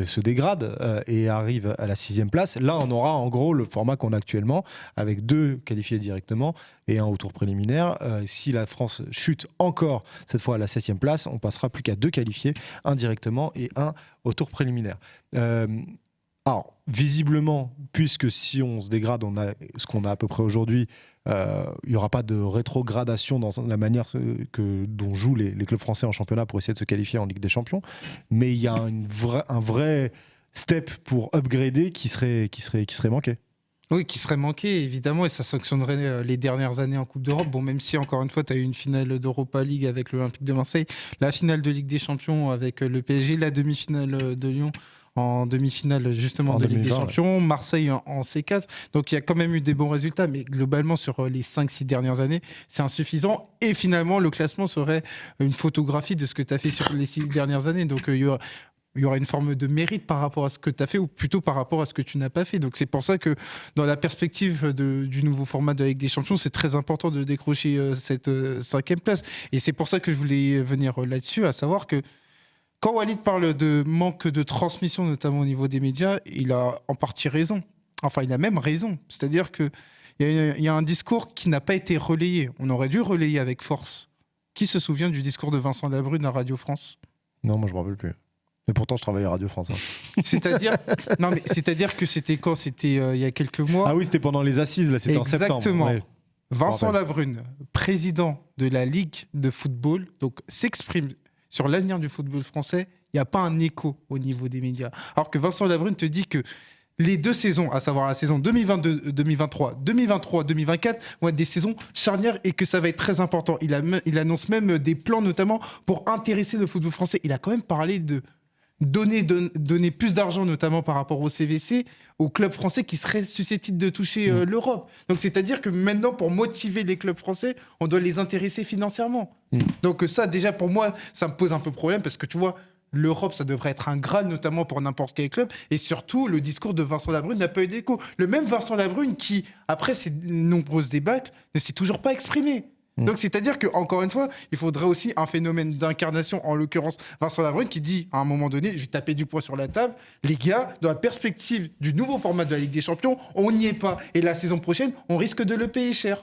se dégrade et arrive à la 6e place, là on aura en gros le format qu'on a actuellement, avec 2 qualifiés directement et 1 au tour préliminaire. Si la France chute encore cette fois à la 7e place, on passera plus qu'à 2 qualifiés, 1 directement et 1 au tour préliminaire. Alors visiblement, puisque si on se dégrade, on a ce qu'on a à peu près aujourd'hui, il n'y aura pas de rétrogradation dans la manière dont jouent les clubs français en championnat pour essayer de se qualifier en Ligue des Champions, mais il y a un vrai step pour upgrader qui serait manqué. Oui, qui serait manqué, évidemment, et ça sanctionnerait les dernières années en Coupe d'Europe. Bon, même si, encore une fois, tu as eu une finale d'Europa League avec l'Olympique de Marseille, la finale de Ligue des Champions avec le PSG, la demi-finale de Lyon en demi-finale justement de Ligue des Champions, Marseille en C4. Donc il y a quand même eu des bons résultats, mais globalement sur les 5-6 dernières années, c'est insuffisant. Et finalement, le classement serait une photographie de ce que tu as fait sur les 6 dernières années. Donc il y aura une forme de mérite par rapport à ce que tu as fait ou plutôt par rapport à ce que tu n'as pas fait. Donc c'est pour ça que dans la perspective du nouveau format de la Ligue des Champions, c'est très important de décrocher cette 5e place. Et c'est pour ça que je voulais venir là-dessus, à savoir que quand Walid parle de manque de transmission, notamment au niveau des médias, il a en partie raison. Enfin, il a même raison. C'est-à-dire qu'il y a un discours qui n'a pas été relayé. On aurait dû relayer avec force. Qui se souvient du discours de Vincent Labrune à Radio France ? Non, moi je ne me rappelle plus. Mais pourtant, je travaille à Radio France. C'est-à-dire que c'était quand? C'était il y a quelques mois. Ah oui, c'était pendant les assises, là, c'était en septembre. Exactement. Ouais. Vincent Rappel. Labrune, président de la Ligue de football, donc s'exprime sur l'avenir du football français. Il n'y a pas un écho au niveau des médias. Alors que Vincent Labrune te dit que les 2 saisons, à savoir la saison 2022-2023, 2023-2024, vont être des saisons charnières et que ça va être très important. Il annonce même des plans, notamment pour intéresser le football français. Il a quand même parlé de donner plus d'argent, notamment par rapport au CVC, aux clubs français qui seraient susceptibles de toucher l'Europe. Donc c'est-à-dire que maintenant, pour motiver les clubs français, on doit les intéresser financièrement. Donc ça, déjà, pour moi, ça me pose un peu problème parce que tu vois, l'Europe, ça devrait être un Graal, notamment pour n'importe quel club. Et surtout, le discours de Vincent Labrune n'a pas eu d'écho. Le même Vincent Labrune qui, après ces nombreuses débâcles, ne s'est toujours pas exprimé. Donc, c'est-à-dire qu'encore une fois, il faudrait aussi un phénomène d'incarnation, en l'occurrence Vincent Labrune, qui dit à un moment donné, je vais taper du poing sur la table, les gars, dans la perspective du nouveau format de la Ligue des Champions, on n'y est pas. Et la saison prochaine, on risque de le payer cher.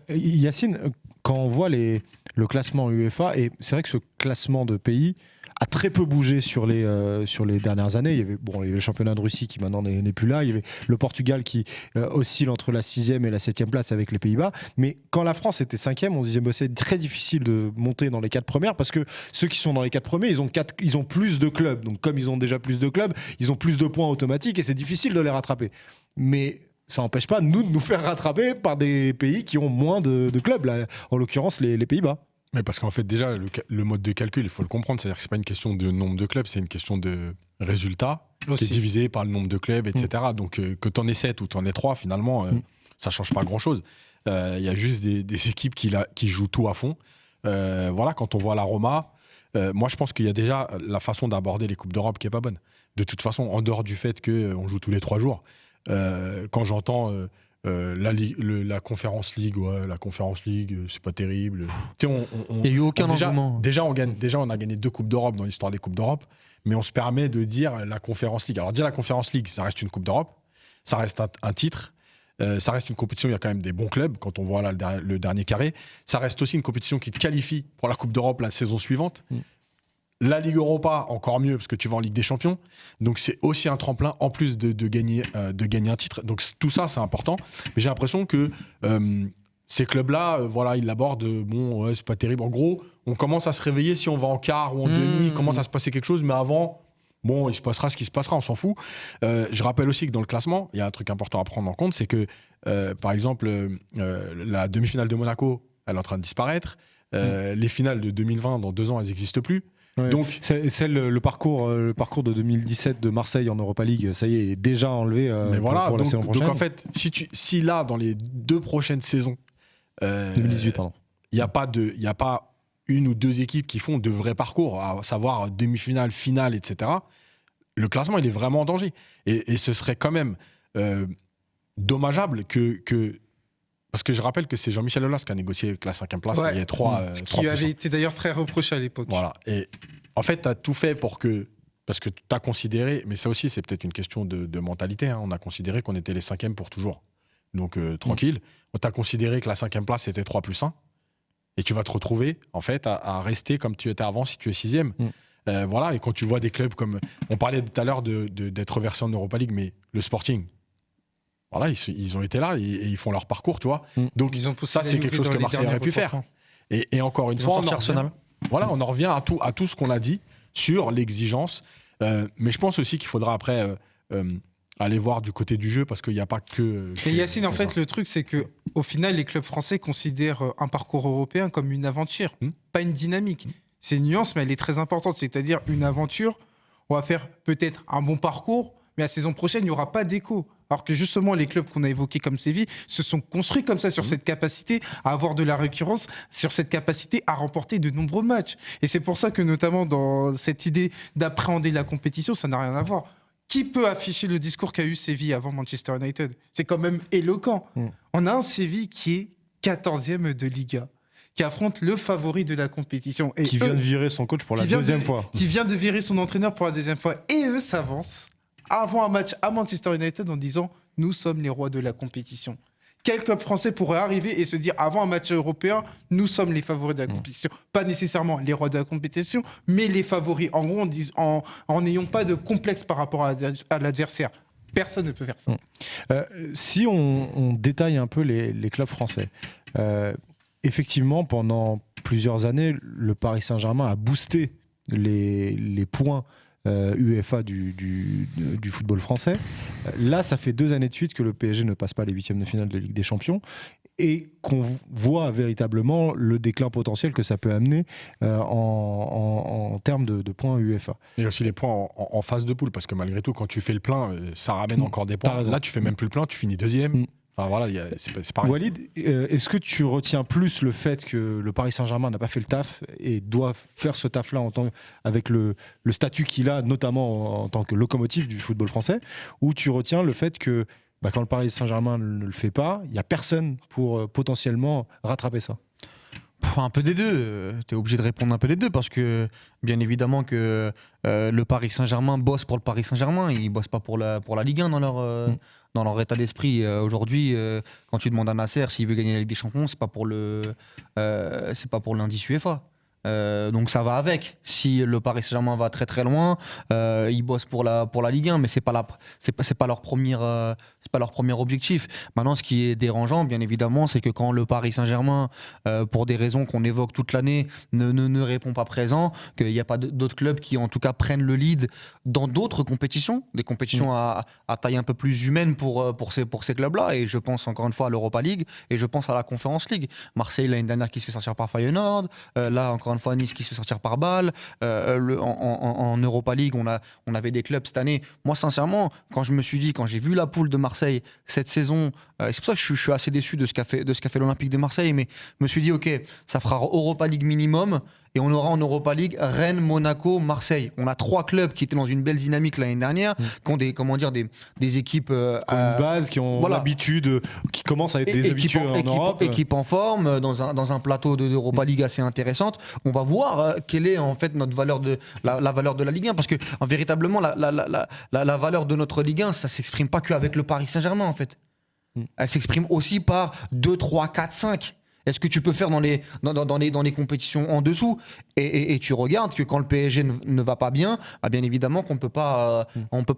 Yacine, quand on voit le classement UEFA, et c'est vrai que ce classement de pays a très peu bougé sur les dernières années. Il y avait le championnat de Russie qui maintenant n'est plus là. Il y avait le Portugal qui oscille entre la 6e et la 7e place avec les Pays-Bas. Mais quand la France était 5e, on se disait c'est très difficile de monter dans les 4 premières parce que ceux qui sont dans les 4 premiers, ils ont plus de clubs. Donc comme ils ont déjà plus de clubs, ils ont plus de points automatiques et c'est difficile de les rattraper. Mais ça n'empêche pas nous de nous faire rattraper par des pays qui ont moins de clubs, là, en l'occurrence les Pays-Bas. Mais parce qu'en fait, déjà, le mode de calcul, il faut le comprendre. C'est-à-dire que ce n'est pas une question de nombre de clubs, c'est une question de résultats qui est divisé par le nombre de clubs, etc. Donc, que tu en aies 7 ou tu en aies 3, finalement, ça ne change pas grand-chose. Il y a juste des équipes qui jouent tout à fond. Voilà, quand on voit la Roma, moi, je pense qu'il y a déjà la façon d'aborder les Coupes d'Europe qui n'est pas bonne. De toute façon, en dehors du fait qu'on joue tous les 3 jours, quand j'entends... la Conference League, la Conference League, c'est pas terrible. Il n'y a eu aucun engouement. Déjà, on a gagné 2 Coupes d'Europe dans l'histoire des Coupes d'Europe, mais on se permet de dire la Conference League. Alors, dire la Conference League, ça reste une Coupe d'Europe, ça reste un titre, ça reste une compétition, il y a quand même des bons clubs, quand on voit là le dernier carré. Ça reste aussi une compétition qui te qualifie pour la Coupe d'Europe la saison suivante. La Ligue Europa, encore mieux, parce que tu vas en Ligue des Champions. Donc, c'est aussi un tremplin, en plus de gagner un titre. Donc, tout ça, c'est important. Mais j'ai l'impression que ces clubs-là, ils l'abordent, c'est pas terrible. En gros, on commence à se réveiller si on va en quart ou en demi, il commence à se passer quelque chose. Mais avant, il se passera ce qui se passera, on s'en fout. Je rappelle aussi que dans le classement, il y a un truc important à prendre en compte, c'est que, par exemple, la demi-finale de Monaco, elle est en train de disparaître. Les finales de 2020, dans 2 ans, elles n'existent plus. Ouais. Donc, le parcours de 2017 de Marseille en Europa League, ça y est déjà enlevé mais voilà, pour la saison prochaine. Donc en fait, si là, dans les 2 prochaines saisons, 2018, pardon. Il n'y a pas 1 ou 2 équipes qui font de vrais parcours, à savoir demi-finale, finale, etc. Le classement, il est vraiment en danger. Et ce serait quand même dommageable que parce que je rappelle que c'est Jean-Michel Aulas qui a négocié avec la 5e place. Il y a 3 ce qui avait été d'ailleurs très reproché à l'époque. Voilà. Et en fait, tu as tout fait parce que tu as considéré, mais ça aussi, c'est peut-être une question de mentalité. Hein. On a considéré qu'on était les 5e pour toujours. Donc, tranquille. On t'a considéré que la 5e place, c'était 3+1. Et tu vas te retrouver, en fait, à rester comme tu étais avant si tu es 6e. Voilà. Et quand tu vois des clubs comme. On parlait tout à l'heure d'être reversé en Europa League, mais le Sporting. Voilà, ils ont été là et ils font leur parcours, tu vois. Donc, ça, c'est quelque chose que Marseille aurait pu faire. Et encore une fois, on en revient à tout ce qu'on a dit sur l'exigence. Mais je pense aussi qu'il faudra après aller voir du côté du jeu parce qu'il n'y a pas que. Et Yacine, en fait, le truc, c'est qu'au final, les clubs français considèrent un parcours européen comme une aventure, pas une dynamique. C'est une nuance, mais elle est très importante. C'est-à-dire une aventure, on va faire peut-être un bon parcours, mais la saison prochaine, il n'y aura pas d'écho. Alors que justement, les clubs qu'on a évoqués comme Séville se sont construits comme ça sur cette capacité à avoir de la récurrence, sur cette capacité à remporter de nombreux matchs. Et c'est pour ça que notamment dans cette idée d'appréhender la compétition, ça n'a rien à voir. Qui peut afficher le discours qu'a eu Séville avant Manchester United ? C'est quand même éloquent. On a un Séville qui est 14e de Liga, qui affronte le favori de la compétition. Et qui vient de virer son coach pour la 2e fois. Qui vient de virer son entraîneur pour la 2e fois. Et eux s'avancent avant un match à Manchester United en disant « Nous sommes les rois de la compétition ». quel club français pourrait arriver et se dire avant un match européen, nous sommes les favoris de la compétition. Pas nécessairement les rois de la compétition, mais les favoris. En gros, en n'ayant pas de complexe par rapport à l'adversaire. Personne ne peut faire ça. Si on détaille un peu les clubs français, effectivement, pendant plusieurs années, le Paris Saint-Germain a boosté les points UEFA du football français. Là, ça fait 2 années de suite que le PSG ne passe pas les 8e de finale de Ligue des Champions et qu'on voit véritablement le déclin potentiel que ça peut amener en termes de points UEFA. Et aussi les points en phase de poule, parce que malgré tout, quand tu fais le plein, ça ramène encore des points. Là, tu fais même plus le plein, tu finis 2e. Enfin voilà, c'est pareil. Walid, est-ce que tu retiens plus le fait que le Paris Saint-Germain n'a pas fait le taf et doit faire ce taf-là avec le statut qu'il a, notamment en tant que locomotive du football français, ou tu retiens le fait que quand le Paris Saint-Germain ne le fait pas, il n'y a personne pour potentiellement rattraper ça? Un peu des deux. Tu es obligé de répondre un peu des deux parce que, bien évidemment, que le Paris Saint-Germain bosse pour le Paris Saint-Germain. Ils ne bossent pas pour la Ligue 1 dans leur état d'esprit. Aujourd'hui, quand tu demandes à Nasser s'il veut gagner la Ligue des Champions, c'est pas pour l'indice UEFA. Donc ça va avec. Si le Paris Saint-Germain va très très loin, ils bossent pour la Ligue 1, mais c'est pas leur premier objectif. Maintenant, ce qui est dérangeant, bien évidemment, c'est que quand le Paris Saint-Germain, pour des raisons qu'on évoque toute l'année, ne répond pas présent, qu'il n'y a pas d'autres clubs qui en tout cas prennent le lead dans d'autres compétitions, des compétitions à taille un peu plus humaine pour ces clubs-là. Et je pense encore une fois à l'Europa League et je pense à la Conference League. Marseille l'année dernière qui se fait sortir par Feyenoord, là encore une fois Nice qui se fait sortir par Bâle. En Europa League, on avait des clubs cette année. Moi, sincèrement, quand j'ai vu la poule de Marseille cette saison, et c'est pour ça que je suis assez déçu de ce qu'a fait l'Olympique de Marseille, mais je me suis dit, ok, ça fera Europa League minimum. Et on aura en Europa League Rennes, Monaco, Marseille. On a 3 clubs qui étaient dans une belle dynamique l'année dernière, qui ont des équipes qui ont une base, qui ont l'habitude, qui commencent à être des habitués en Europe. Équipe en forme, dans un plateau d'Europa League assez intéressante. On va voir quelle est en fait notre valeur la valeur de la Ligue 1, parce que véritablement la valeur de notre Ligue 1, ça s'exprime pas qu'avec le Paris Saint-Germain en fait. Elle s'exprime aussi par 2, 3, 4, 5. Est-ce que tu peux faire dans les compétitions en dessous et tu regardes que quand le PSG ne va pas bien, bien évidemment qu'on ne peut pas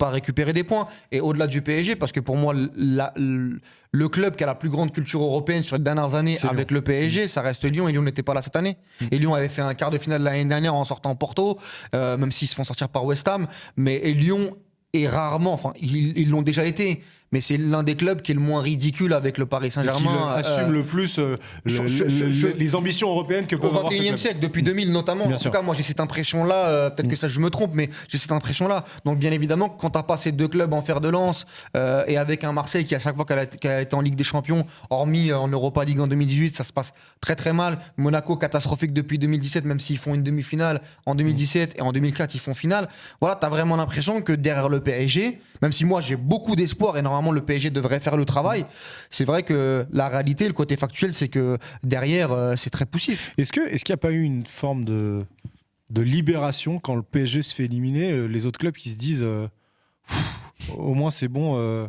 récupérer des points. Et au-delà du PSG, parce que pour moi, le club qui a la plus grande culture européenne sur les dernières années avec le PSG, ça reste Lyon. Et Lyon n'était pas là cette année. Et Lyon avait fait un quart de finale l'année dernière en sortant Porto, même s'ils se font sortir par West Ham. Mais Lyon est rarement, enfin ils l'ont déjà été, mais c'est l'un des clubs qui est le moins ridicule avec le Paris Saint-Germain. Qui assume le plus les ambitions européennes que peuvent avoir au XXIe siècle, depuis 2000 notamment. Bien en sûr. tout cas, moi j'ai cette impression-là, peut-être que ça je me trompe, mais j'ai cette impression-là. Donc bien évidemment, quand t'as pas ces 2 clubs en fer de lance, et avec un Marseille qui à chaque fois qu'elle a été en Ligue des Champions, hormis en Europa League en 2018, ça se passe très très mal. Monaco catastrophique depuis 2017, même s'ils font une demi-finale en 2017 et en 2004 ils font finale. Voilà, t'as vraiment l'impression que derrière le PSG, même si moi j'ai beaucoup d'espoir et normalement le PSG devrait faire le travail, c'est vrai que la réalité, le côté factuel, c'est que derrière c'est très poussif. Est-ce qu'il n'y a pas eu une forme de libération quand le PSG se fait éliminer, les autres clubs qui se disent au moins c'est bon,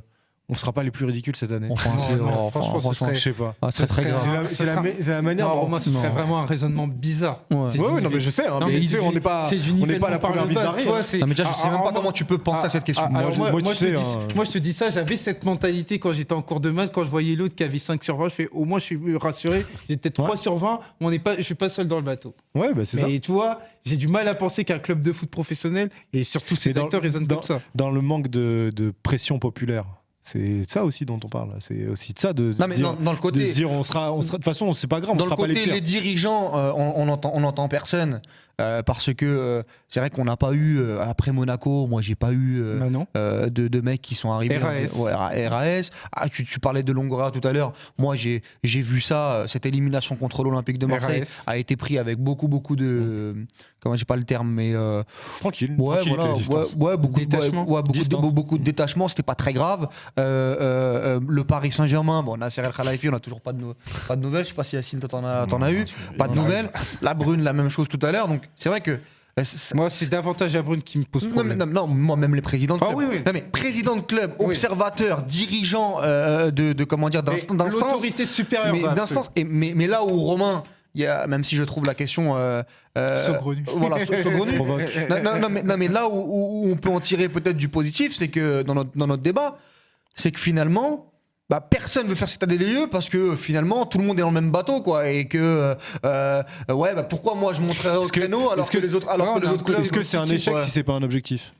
on ne sera pas les plus ridicules cette année? Franchement, je sais pas. C'est très grave. C'est la manière dont... Moi, ce serait vraiment un raisonnement bizarre. Ouais, non, mais je sais, mais tu sais, on n'est pas la première bizarrerie. Non, mais déjà, je sais même pas comment tu peux penser à cette question. Moi, je te dis ça, j'avais cette mentalité quand j'étais en cours de maths, quand je voyais l'autre qui avait 5 sur 20, je fais au moins je suis rassuré, j'ai peut-être 3 sur 20, mais je suis pas seul dans le bateau. Ouais, bah c'est ça. Et tu vois, j'ai du mal à penser qu'un club de foot professionnel, et surtout ces acteurs raisonnent comme ça. Dans le manque de pression populaire. C'est ça aussi dont on parle. C'est aussi de ça de dire, dans le côté, de se dire on sera de toute façon c'est pas grave, dans on sera le côté pas les pires. les dirigeants, on entend personne. Parce que c'est vrai qu'on n'a pas eu après Monaco, moi j'ai pas eu de mecs qui sont arrivés RAS. Tu parlais de Longoria tout à l'heure, moi j'ai vu ça, cette élimination contre l'Olympique de Marseille RAS. a été pris avec beaucoup de comment j'ai pas le terme, mais Tranquille, beaucoup de détachement, c'était pas très grave. Le Paris Saint-Germain, bon, Nasser El Khelaifi, on a toujours pas de nouvelles, je sais pas si Yacine t'en as eu, pas de nouvelles. La Brune, la même chose tout à l'heure. Donc c'est vrai que Moi, c'est davantage à Brune qui me pose problème. Non, moi, même les présidents de club. Oui. Non, mais président de club, Oui. observateur, dirigeant de comment dire, d'instance. L'autorité supérieure. Mais là où Romain, même si je trouve la question Saugrenue. voilà, saugrenue. non, mais là où on peut en tirer peut-être du positif, c'est que dans notre débat, c'est que finalement, personne veut faire cet état des lieux parce que finalement tout le monde est dans le même bateau, quoi, et que pourquoi moi je monterais au créneau alors que les autres clubs. Est-ce que c'est un échec si c'est pas un objectif?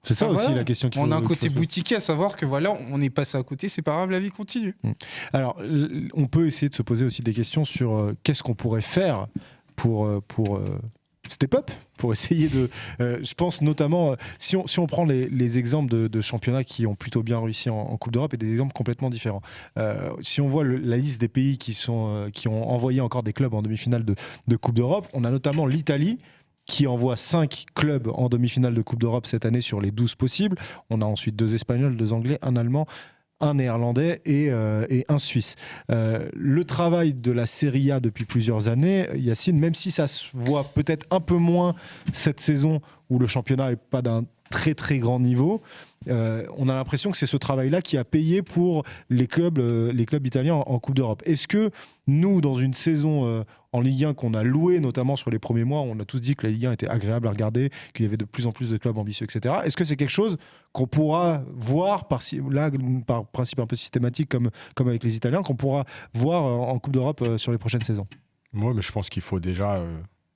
C'est ça aussi la question qu'il faut. On a un côté boutiquier, à savoir que voilà, on est passé à côté, c'est pas grave, la vie continue. Alors, on peut essayer de se poser aussi des questions sur qu'est-ce qu'on pourrait faire pour step up, pour essayer de... je pense notamment, si on prend les exemples de championnats qui ont plutôt bien réussi en Coupe d'Europe et des exemples complètement différents. Si on voit la liste des pays qui ont envoyé encore des clubs en demi-finale de Coupe d'Europe, on a notamment l'Italie, qui envoie 5 clubs en demi-finale de Coupe d'Europe cette année sur les 12 possibles. On a ensuite 2 Espagnols, 2 Anglais, 1 Allemand, 1 Néerlandais et 1 Suisse. Le travail de la Serie A depuis plusieurs années, Yacine, même si ça se voit peut-être un peu moins cette saison où le championnat n'est pas d'un très très grand niveau, on a l'impression que c'est ce travail-là qui a payé pour les clubs italiens en Coupe d'Europe. Est-ce que nous, dans une saison en Ligue 1 qu'on a louée, notamment sur les premiers mois, on a tous dit que la Ligue 1 était agréable à regarder, qu'il y avait de plus en plus de clubs ambitieux, etc. Est-ce que c'est quelque chose qu'on pourra voir par principe un peu systématique comme avec les Italiens, qu'on pourra voir en Coupe d'Europe sur les prochaines saisons? Moi, mais je pense qu'il faut déjà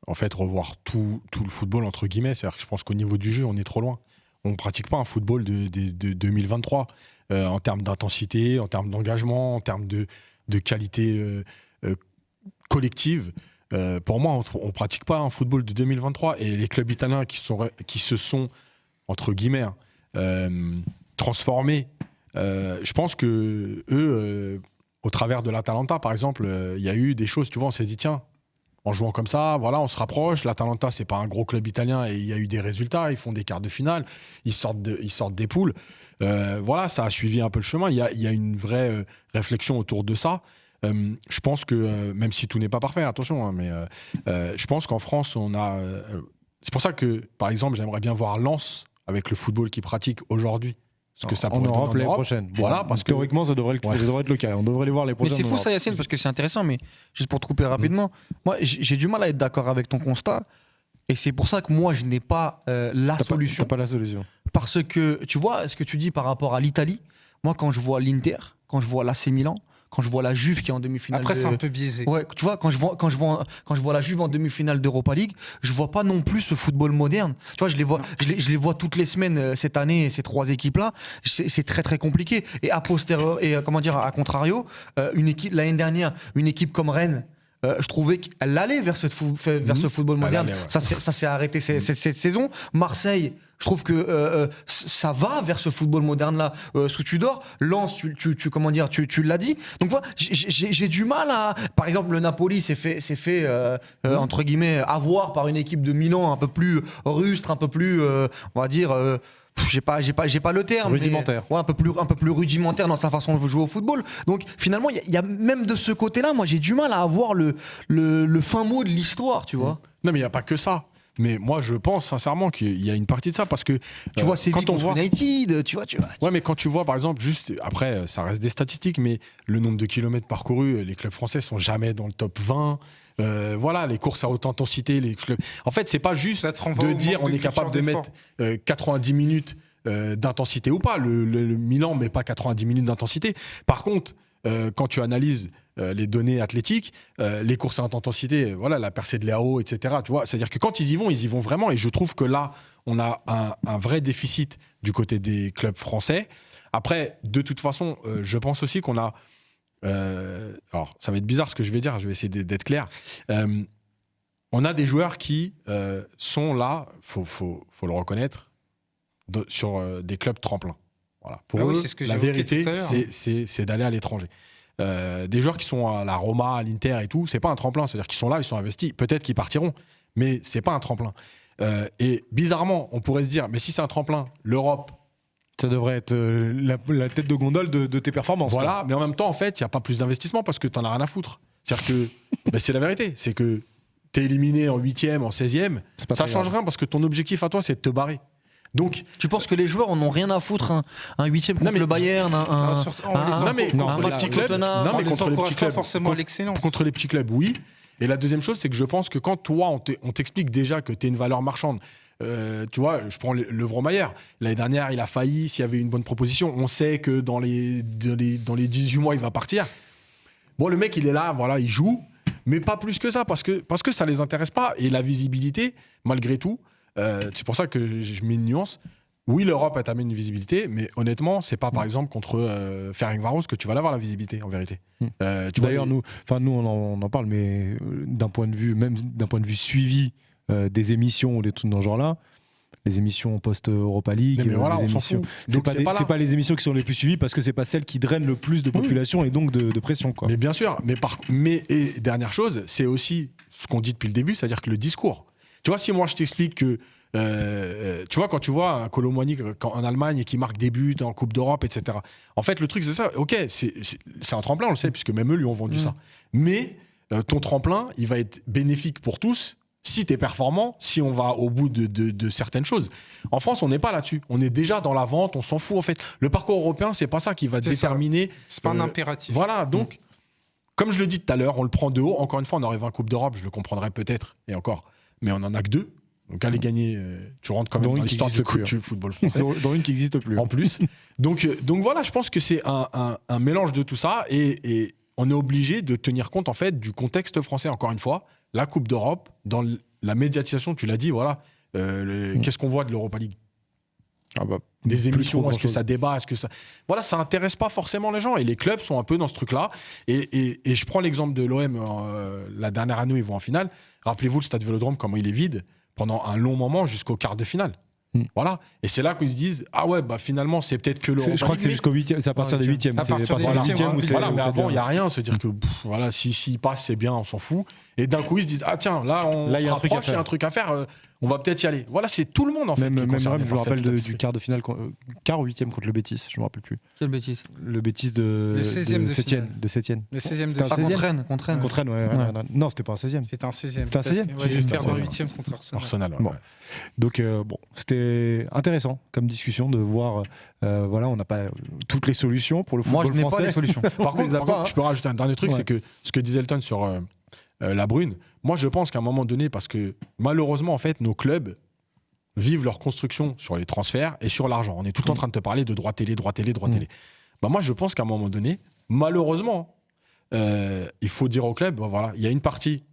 revoir tout le football entre guillemets. C'est-à-dire que je pense qu'au niveau du jeu, on est trop loin. On ne pratique pas un football de 2023 en termes d'intensité, en termes d'engagement, en termes de qualité collective. Pour moi, on ne pratique pas un football de 2023. Et les clubs italiens qui se sont, entre guillemets, transformés, je pense que eux, au travers de l'Atalanta, par exemple, il y a eu des choses, tu vois, on s'est dit, tiens, en jouant comme ça, voilà, on se rapproche. L'Atalanta, c'est pas un gros club italien et il y a eu des résultats. Ils font des quarts de finale, ils sortent des poules. Voilà, ça a suivi un peu le chemin. Il y a une vraie réflexion autour de ça. Je pense que, même si tout n'est pas parfait, attention, hein, mais je pense qu'en France, on a... c'est pour ça que, par exemple, j'aimerais bien voir Lens avec le football qu'ils pratiquent aujourd'hui. Ce que ça en Europe l'année prochaine. Voilà, parce que théoriquement, ça devrait être le cas. On devrait les voir les prochaines. Mais c'est fou ça, Yacine, parce que c'est intéressant, mais juste pour te couper rapidement, moi j'ai du mal à être d'accord avec ton constat, et c'est pour ça que moi je n'ai pas la solution. T'as pas la solution. Parce que tu vois ce que tu dis par rapport à l'Italie, moi quand je vois l'Inter, quand je vois l'AC Milan, quand je vois la Juve qui est en demi-finale. Après, c'est un peu biaisé. Ouais, tu vois, quand je vois la Juve en demi-finale d'Europa League, je vois pas non plus ce football moderne. Tu vois, je les vois toutes les semaines cette année, ces 3 équipes-là. C'est très très compliqué. Et à contrario, une équipe l'année dernière, une équipe comme Rennes. Je trouvais qu'elle allait vers ce football moderne. Allait, ouais. Ça s'est arrêté cette saison. Marseille, je trouve que ça va vers ce football moderne-là. Sous Tudor, Lens, tu l'as dit. Donc voilà, j'ai du mal à... Par exemple, le Napoli s'est fait entre guillemets, avoir par une équipe de Milan un peu plus rustre, un peu plus, on va dire... j'ai pas le terme, rudimentaire. Mais, ouais, un peu plus rudimentaire dans sa façon de jouer au football. Donc finalement, il y a même de ce côté-là, moi j'ai du mal à avoir le fin mot de l'histoire, tu vois. Non, mais il n'y a pas que ça. Mais moi, je pense sincèrement qu'il y a une partie de ça parce que tu vois, c'est quand on voit United, tu vois. Ouais, mais quand tu vois, par exemple, juste après, ça reste des statistiques, mais le nombre de kilomètres parcourus, les clubs français sont jamais dans le top 20. Voilà, les courses à haute intensité, les clubs. En fait, c'est pas juste de dire on est capable de mettre 90 minutes d'intensité ou pas. Le Milan met pas 90 minutes d'intensité. Par contre, quand tu analyses les données athlétiques, les courses à haute intensité, voilà, la percée de Léao, etc. Tu vois, c'est-à-dire que quand ils y vont vraiment. Et je trouve que là, on a un vrai déficit du côté des clubs français. Après, de toute façon, je pense aussi qu'on a... alors, ça va être bizarre ce que je vais dire, je vais essayer d'être clair. On a des joueurs qui sont là, faut le reconnaître, sur des clubs tremplins. Voilà. Pour eux, c'est ce que la vérité, c'est d'aller à l'étranger. Des joueurs qui sont à la Roma, à l'Inter et tout, c'est pas un tremplin. C'est-à-dire qu'ils sont là, ils sont investis. Peut-être qu'ils partiront, mais c'est pas un tremplin. Et bizarrement, on pourrait se dire, mais si c'est un tremplin, l'Europe, ça devrait être la tête de gondole de tes performances. Voilà, quoi. mais en même temps, en fait, il n'y a pas plus d'investissement parce que tu n'en as rien à foutre. C'est-à-dire que c'est la vérité. C'est que t'es éliminé en 8e, en 16e, C'est pas ça très change grave. rien parce que ton objectif à toi, c'est de te barrer. Donc, Tu penses que les joueurs en ont rien à foutre un 8e contre mais- le Bayern, non, mais contre les petits clubs, non, mais contre les petits pas clubs, forcément à l'excellence. contre les petits clubs, oui. Et la deuxième chose, c'est que je pense que quand toi, on t'explique déjà que tu es une valeur marchande, tu vois, je prends Levromayer. L'année dernière, il a failli s'il y avait une bonne proposition. On sait que dans les 18 mois, il va partir. Bon, le mec, il est là, voilà, il joue, mais pas plus que ça, parce que ça les intéresse pas. Et la visibilité, malgré tout, c'est pour ça que je mets une nuance. Oui, l'Europe, elle t'amène une visibilité, mais honnêtement, c'est pas par exemple contre Ferencváros que tu vas l'avoir la visibilité, en vérité. Tu vois, D'ailleurs, nous, on en parle, mais d'un point de vue, même d'un point de vue suivi des émissions ou des trucs dans ce genre-là, les émissions post-Europa League, mais voilà, les on s'en émissions, fout. c'est Donc, pas, c'est pas là. c'est pas les émissions qui sont les plus suivies parce que c'est pas celles qui drainent le plus de population et donc de pression, quoi. Mais bien sûr, et dernière chose, c'est aussi ce qu'on dit depuis le début, c'est-à-dire que le discours. Tu vois, si moi je t'explique que, tu vois, quand tu vois un Colomboigny en Allemagne et qui marque des buts en Coupe d'Europe, etc. En fait, le truc, c'est ça. Ok, c'est un tremplin, on le sait, puisque même eux lui ont vendu ça. Mais ton tremplin, il va être bénéfique pour tous si tu es performant, si on va au bout de certaines choses. En France, on n'est pas là-dessus. On est déjà dans la vente, on s'en fout en fait. Le parcours européen, c'est pas ça qui va C'est ça. déterminer. C'est pas un impératif. Voilà, donc, comme je le dis tout à l'heure, on le prend de haut. Encore une fois, on aurait 20 Coupes d'Europe, je le comprendrais peut-être, et encore. Mais on en a que 2. Donc, aller gagner, tu rentres quand même Dont dans une qui l'histoire existe plus, du football français. Dans une qui n'existe plus. En plus. Donc voilà, je pense que c'est un mélange de tout ça et on est obligé de tenir compte en fait du contexte français. Encore une fois, la Coupe d'Europe, dans la médiatisation, tu l'as dit, voilà. Qu'est-ce qu'on voit de l'Europa League? Des plus émissions, trop est-ce que grand-chose. ça débat, est-ce que ça... Voilà, ça intéresse pas forcément les gens et les clubs sont un peu dans ce truc-là. Et je prends l'exemple de l'OM, la dernière année où ils vont en finale. Rappelez-vous le stade Vélodrome, comment il est vide pendant un long moment jusqu'au quart de finale. Voilà. Et c'est là qu'ils se disent, ah ouais, bah finalement, c'est peut-être que l'Europa Je crois que c'est League, jusqu'au 8e, c'est à partir des 8e. À partir des voilà, huitièmes, où c'est. voilà, où mais ça avant, il devient- n'y a rien. Se dire que voilà, s'il passe, c'est bien, on s'en fout. Et d'un coup, ils se disent, ah tiens, là, on Là, il y se a un truc à rapproche, il y a faire. un truc à faire, on va peut-être y aller. Voilà, c'est tout le monde, en fait, qui est Même concerné Rennes, je me par cette rappelle statistique. du quart de finale, quart ou 8e contre le Betis, je me rappelle plus. Quelle bêtise. Le Betis de Le 16e de 7e. finale. De 7e. Le 16e C'était de un Pas 16e. contre Rennes, contre Rennes. Contre Rennes, ouais. Ouais. Non, c'était pas un 16e. C'était un 16e. C'était un 16e? Ouais, Si, ils c'était un perdent en 16e. 8e contre Arsenal. Arsenal, ouais. Bon. Donc, bon, c'était intéressant comme discussion de voir. Voilà, on n'a pas toutes les solutions pour le Moi, football je n'ai pas français. les solutions. Par On les a contre, pas, hein. je peux rajouter un dernier truc, Ouais. c'est que ce que disait Elton sur la Brune, moi je pense qu'à un moment donné, parce que malheureusement, en fait, nos clubs vivent leur construction sur les transferts et sur l'argent. On est tout le temps en train de te parler de droit télé. Bah, moi, je pense qu'à un moment donné, malheureusement, il faut dire aux clubs, bah, voilà, il y a une partie,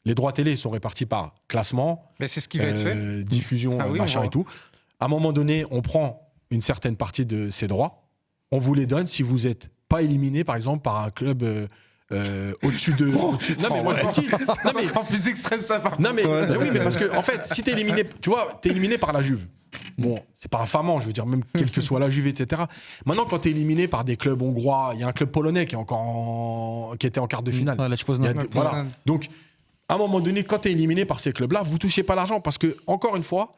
les droits télé sont répartis par classement, Mais c'est ce qui va être fait. diffusion, Ah oui, on machin voit. et tout. À un moment donné, on prend une certaine partie de ces droits, on vous les donne si vous n'êtes pas éliminé, par exemple, par un club au-dessus de. Non, mais moi je le dis. Non, mais, C'est encore plus extrême ça par non, mais, Ouais, mais oui, mais parce que, en fait, si t'es éliminé, tu vois, t'es éliminé par la Juve. Bon, c'est pas infamant, je veux dire, même quelle que soit la Juve, etc. Maintenant, quand t'es éliminé par des clubs hongrois, il y a un club polonais qui est encore qui était en quart de finale. Ouais, là, je pose Il y a non. des- voilà. Donc, à un moment donné, quand tu es éliminé par ces clubs-là, vous touchez pas l'argent parce que, encore une fois,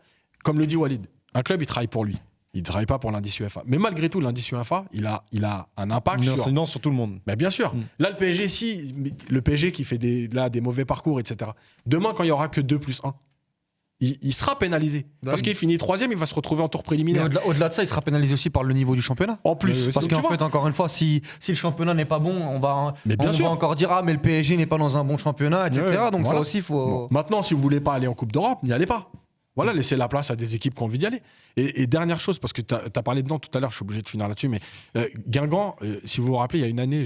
comme le dit Walid, un club, il travaille pour lui. Il ne travaille pas pour l'indice UEFA. Mais malgré tout, l'indice UEFA, il a un impact sur... Non, sur tout le monde. Bah, bien sûr. Là, le PSG, le PSG qui fait des mauvais parcours, etc. Demain, quand il y aura que 2+1, il sera pénalisé. Parce qu'il finit 3e, il va se retrouver en tour Mais préliminaire. au-delà de ça, il sera pénalisé aussi par le niveau du championnat. En plus, Parce donc, qu'en tu vois, fait, encore une fois, si le championnat n'est pas bon, Mais bien on sûr. va encore dire ah mais le PSG n'est pas dans un bon championnat, etc. Ouais, Donc voilà. ça aussi, il faut. Bon. Maintenant, si vous voulez pas aller en Coupe d'Europe, n'y allez pas. Voilà, laissez la place à des équipes qui ont envie d'y aller. Et dernière chose, parce que tu as parlé dedans tout à l'heure, je suis obligé de finir là-dessus, mais Guingamp, si vous vous rappelez, il y a une année,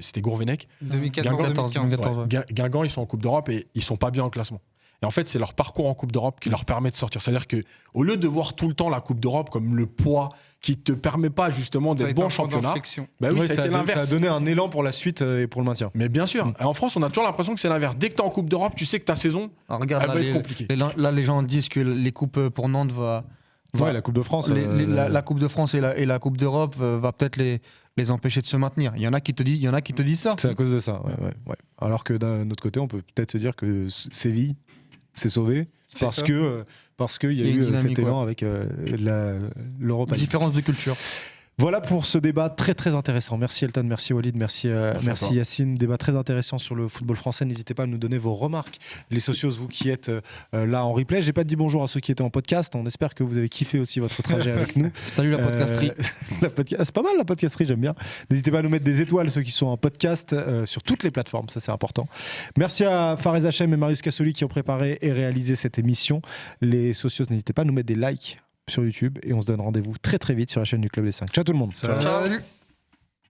c'était Gourvenec. 2014-2015. Ouais, Guingamp, ils sont en Coupe d'Europe et ils sont pas bien en classement. Et en fait, c'est leur parcours en Coupe d'Europe qui leur permet de sortir. C'est-à-dire que au lieu de voir tout le temps la Coupe d'Europe comme le poids qui te permet pas justement Ça a d'être été bon un en point championnat, d'inflexion. bah oui, Ouais, ça a été ça a l'inverse. donné un élan pour la suite et pour le maintien. Mais bien sûr. Et en France, on a toujours l'impression que c'est l'inverse. Dès que tu es en Coupe d'Europe, tu sais que ta saison, Alors, regarde, elle là, va être compliquée. là, les gens disent que les coupes pour Nantes va. Ouais, la Coupe de France. La Coupe de France et la Coupe d'Europe va peut-être les empêcher de se maintenir. Il y en a qui te disent ça. C'est à cause de ça. Ouais. Alors que d'un autre côté, on peut peut-être se dire que Séville s'est sauvé C'est parce ça. que parce qu'il y a Il y a une eu cet dynamique, élan avec l'Europa League. Différence de culture. Voilà pour ce débat très très intéressant. Merci Elton, merci Walid, merci Yacine. Débat très intéressant sur le football français. N'hésitez pas à nous donner vos remarques. Les socios, vous qui êtes là en replay. J'ai pas dit bonjour à ceux qui étaient en podcast. On espère que vous avez kiffé aussi votre trajet avec nous. Salut la podcasterie. C'est pas mal la podcasterie, j'aime bien. N'hésitez pas à nous mettre des étoiles, ceux qui sont en podcast, sur toutes les plateformes, ça c'est important. Merci à Fares Hachem et Marius Cassoli qui ont préparé et réalisé cette émission. Les socios, n'hésitez pas à nous mettre des likes sur YouTube et on se donne rendez-vous très très vite sur la chaîne du Club des 5. Ciao tout le monde. Salut.